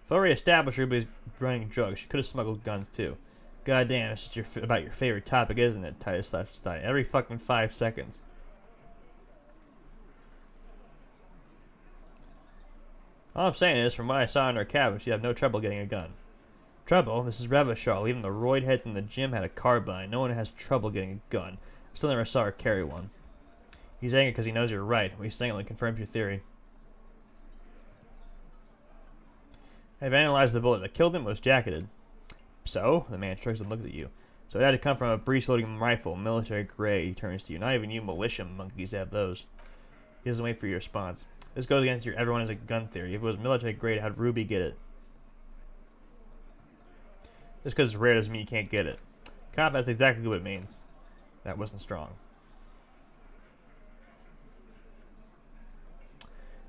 If already established Ruby's running drugs, she could have smuggled guns too. Goddamn, it's just about your favorite topic, isn't it? Titus slaps his thigh. Every fucking 5 seconds. All I'm saying is, from what I saw in her cabin, she'd have no trouble getting a gun. Trouble? This is Revachol. Even the roid heads in the gym had a carbine. No one has trouble getting a gun. I still never saw her carry one. He's angry because he knows you're right. What he's saying only confirms your theory. I've analyzed the bullet that killed him. It was jacketed. So? The man shrugs and looks at you. So it had to come from a breech-loading rifle, military grade. He turns to you. Not even you militia monkeys have those. He doesn't wait for your response. This goes against your everyone has a gun theory. If it was military grade, how'd Ruby get it? Just because it's rare doesn't mean you can't get it. Cop, that's exactly what it means. That wasn't strong.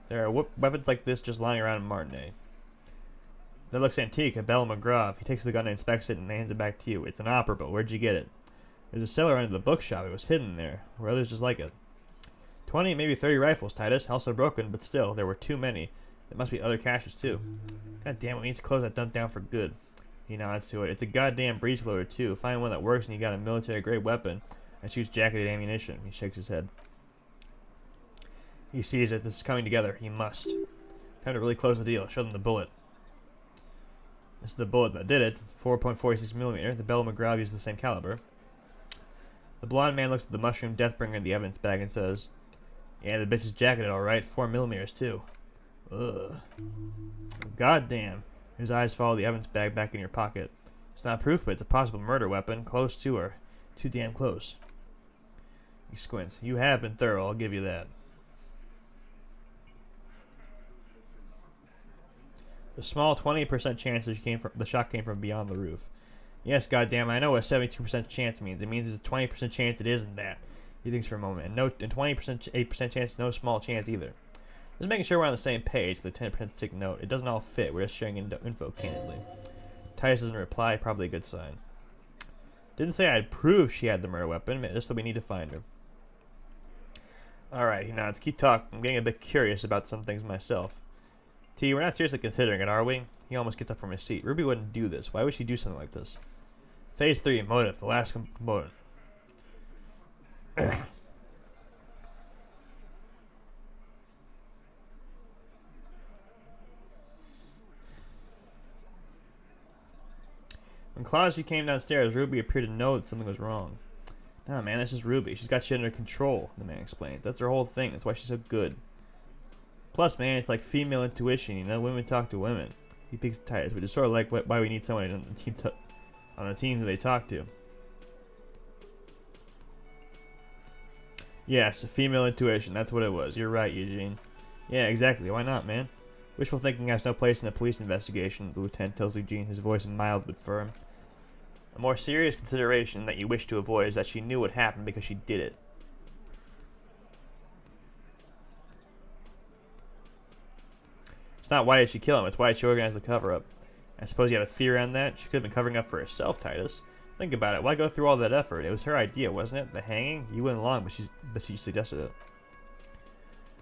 There are weapons like this just lying around in Martinet. That looks antique, a Bell McGraw. He takes the gun and inspects it and hands it back to you. It's inoperable. Where'd you get it? There's a cellar under the bookshop. It was hidden there. Were others just like it? 20, maybe 30 rifles, Titus. Also broken, but still, there were too many. There must be other caches, too. God damn it, we need to close that dump down for good. He nods to it. It's a goddamn breech loader, too. Find one that works and you got a military-grade weapon and shoots jacketed ammunition. He shakes his head. He sees it. This is coming together. He must. Time to really close the deal. Show them the bullet. This is the bullet that did it. 4.46mm. The Bell McGraw used the same caliber. The blonde man looks at the mushroom Deathbringer in the evidence bag and says, yeah, the bitch is jacketed alright. 4mm too. Ugh. Goddamn. His eyes follow the evidence bag back in your pocket. It's not proof, but it's a possible murder weapon. Close to her. Too damn close. He squints. You have been thorough, I'll give you that. The small 20% chance that the shot came from beyond the roof. Yes, goddamn, I know what a 72% chance means. It means there's a 20% chance it isn't that. He thinks for a moment. And 20%, 8% chance, no small chance either. Just making sure we're on the same page. The 10% take note. It doesn't all fit. We're just sharing info candidly. Titus doesn't reply. Probably a good sign. Didn't say I'd prove she had the murder weapon. Just that we need to find her. Alright, he nods. Keep talking. I'm getting a bit curious about some things myself. T, we're not seriously considering it, are we? He almost gets up from his seat. Ruby wouldn't do this. Why would she do something like this? Phase 3, motive. The last component. When Clausy came downstairs, Ruby appeared to know that something was wrong. No, man, this is Ruby. She's got shit under control, the man explains. That's her whole thing. That's why she's so good. Plus, man, it's like female intuition, you know? Women talk to women. He peeks at Titus, which is sort of like why we need someone on the team who they talk to. Yes, female intuition. That's what it was. You're right, Eugene. Yeah, exactly. Why not, man? Wishful thinking has no place in a police investigation, the lieutenant tells Eugene, his voice mild but firm. A more serious consideration that you wish to avoid is that she knew what happened because she did it. It's not why did she kill him, it's why did she organize the cover-up. I suppose you have a theory on that? She could have been covering up for herself, Titus. Think about it. Why go through all that effort? It was her idea, wasn't it? The hanging? You went along, but she suggested it.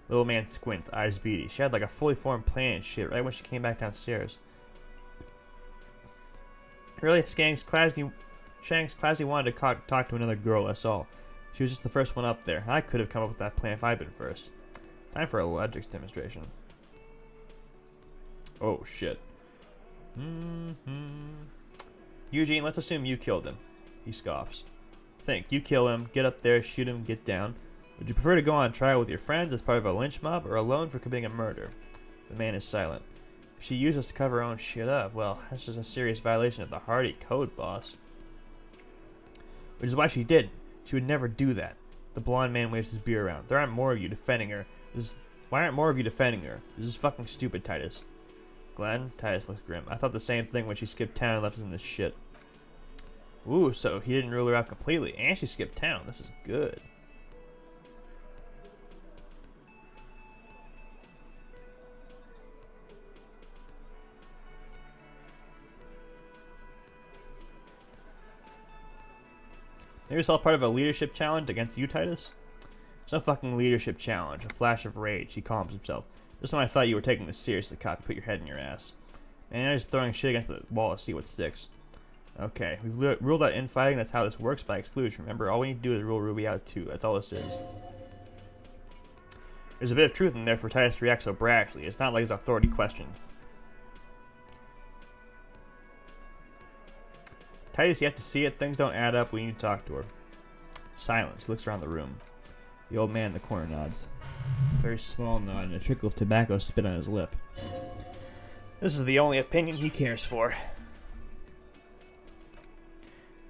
Little man squints, eyes beady. She had like a fully formed plan and shit right when she came back downstairs. Really, Shanks Classy wanted to talk to another girl, that's all. She was just the first one up there. I could have come up with that plan if I'd been first. Time for a logics demonstration. Oh, shit. Eugene, let's assume you killed him. He scoffs. Think, you kill him, get up there, shoot him, get down. Would you prefer to go on trial with your friends as part of a lynch mob or alone for committing a murder? The man is silent. If she used us to cover her own shit up, well, that's just a serious violation of the Hardy Code, boss. Which is why she did. She would never do that. The blonde man waves his beer around. There aren't more of you defending her. Why aren't more of you defending her? This is fucking stupid, Titus. Glenn? Titus looks grim. I thought the same thing when she skipped town and left us in this shit. Ooh, so he didn't rule her out completely, and she skipped town. This is good. Maybe it's all part of a leadership challenge against you, Titus? There's no fucking leadership challenge. A flash of rage. He calms himself. Just when I thought you were taking this seriously, cop, you put your head in your ass. And I'm just throwing shit against the wall to see what sticks. Okay, we've ruled out infighting. That's how this works by exclusion. Remember, all we need to do is rule Ruby out too. That's all this is. There's a bit of truth in there for Titus to react so brashly. It's not like his authority questioned. Titus, you have to see it. Things don't add up. We need to talk to her. Silence. He looks around the room. The old man in the corner nods. A very small nod and a trickle of tobacco spit on his lip. This is the only opinion he cares for.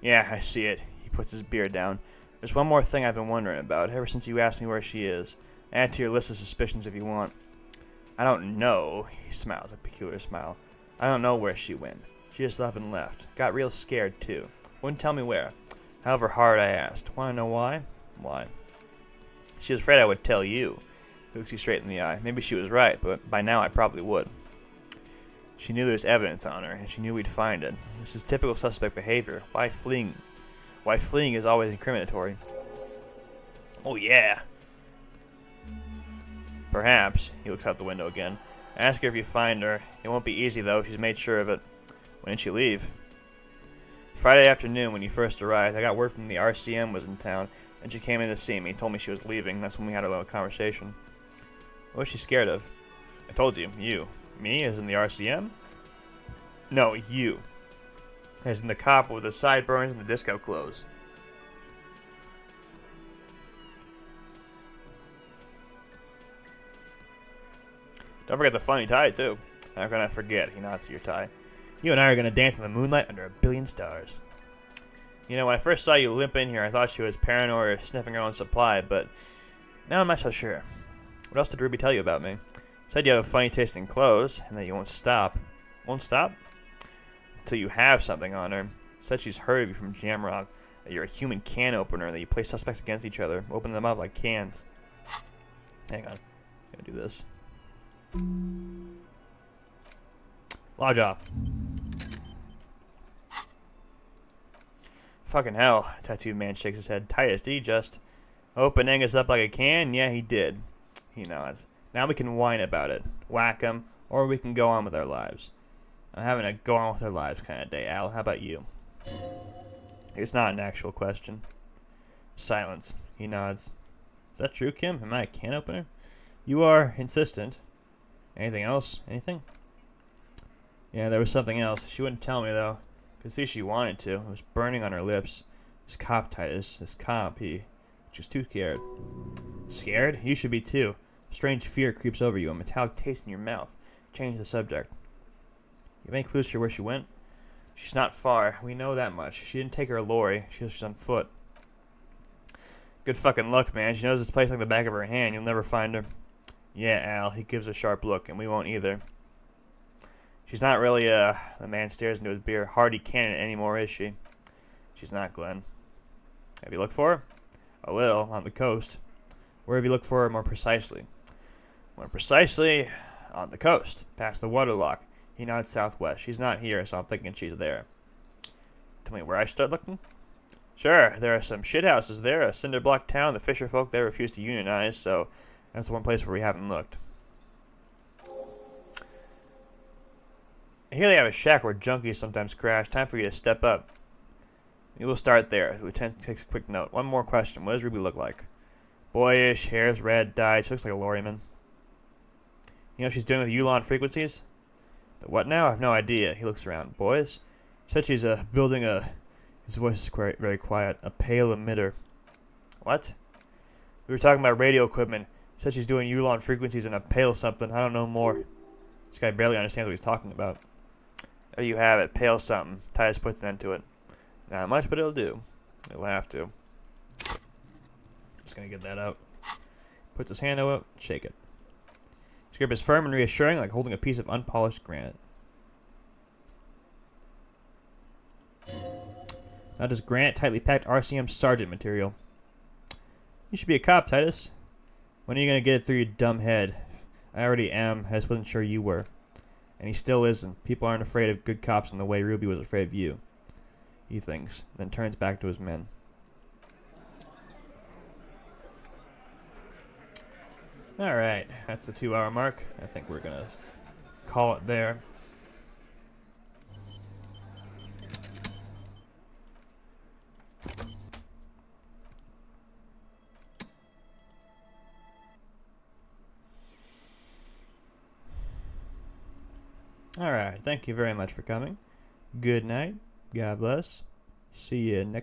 Yeah, I see it. He puts his beer down. There's one more thing I've been wondering about ever since you asked me where she is. Add to your list of suspicions if you want. I don't know. He smiles, a peculiar smile. I don't know where she went. She just up and left. Got real scared, too. Wouldn't tell me where. However hard I asked. Want to know why? Why? She was afraid I would tell you. He looks you straight in the eye. Maybe she was right, but by now I probably would. She knew there's evidence on her, and she knew we'd find it. This is typical suspect behavior. Why fleeing? Why fleeing is always incriminatory. Oh, yeah. Perhaps. He looks out the window again. Ask her if you find her. It won't be easy, though. She's made sure of it. When did she leave? Friday afternoon when you first arrived. I got word from the RCM was in town, and she came in to see me. Told me she was leaving. That's when we had a little conversation. What was she scared of? I told you. You. Me, as in the RCM? No, you. As in the cop with the sideburns and the disco clothes. Don't forget the funny tie, too. How can I forget? He nods to your tie. You and I are going to dance in the moonlight under a billion stars. You know, when I first saw you limp in here, I thought she was paranoid or sniffing her own supply, but now I'm not so sure. What else did Ruby tell you about me? Said you have a funny taste in clothes, and that you won't stop. Won't stop? Until you have something on her. Said she's heard of you from Jamrock, that you're a human can opener, that you play suspects against each other, open them up like cans. Hang on. I'm going to do this. Lodge off. Fucking hell, tattooed man shakes his head. Titus, did he just open Angus up like a can? Yeah, he did. He nods. Now we can whine about it. Whack him, or we can go on with our lives. I'm having a go on with our lives kind of day, Al. How about you? It's not an actual question. Silence. He nods. Is that true, Kim? Am I a can opener? You are insistent. Anything else? Anything? Yeah, there was something else. She wouldn't tell me, though. Could see she wanted to. It was burning on her lips. This cop, Titus. This cop, he just too scared. Scared? You should be too. Strange fear creeps over you, a metallic taste in your mouth. Change the subject. You have any clues to where she went? She's not far. We know that much. She didn't take her lorry. She's on foot. Good fucking luck, man. She knows this place like the back of her hand. You'll never find her. Yeah, Al. He gives a sharp look, and we won't either. She's not really, the man stares into his beer, hardy cannon anymore, is she? She's not, Glenn. Have you looked for her? A little, on the coast. Where have you looked for her more precisely? More precisely, on the coast, past the waterlock. He nods southwest. She's not here, so I'm thinking she's there. Tell me where I start looking? Sure, there are some shithouses there, a cinder block town. The fisher folk there refuse to unionize, so that's the one place where we haven't looked. Here they have a shack where junkies sometimes crash. Time for you to step up. We will start there. The lieutenant takes a quick note. One more question. What does Ruby look like? Boyish, hair's red, dyed. She looks like a lorryman. You know what she's doing with Ulan frequencies? The what now? I have no idea. He looks around. Boys? Said she's building a... His voice is very quiet. A pale emitter. What? We were talking about radio equipment. Said she's doing Ulan frequencies and a pale something. I don't know more. This guy barely understands what he's talking about. There you have it. Pale something. Titus puts an end to it. Not much, but it'll do. It'll have to. Just gonna get that out. Puts his hand out. Shake it. His grip is firm and reassuring, like holding a piece of unpolished granite. Not just granite, tightly packed RCM sergeant material. You should be a cop, Titus. When are you gonna get it through your dumb head? I already am. I just wasn't sure you were. And he still isn't. People aren't afraid of good cops in the way Ruby was afraid of you. He thinks, then turns back to his men. Alright, that's the 2-hour mark. I think we're gonna call it there. Alright, thank you very much for coming. Good night. God bless. See you next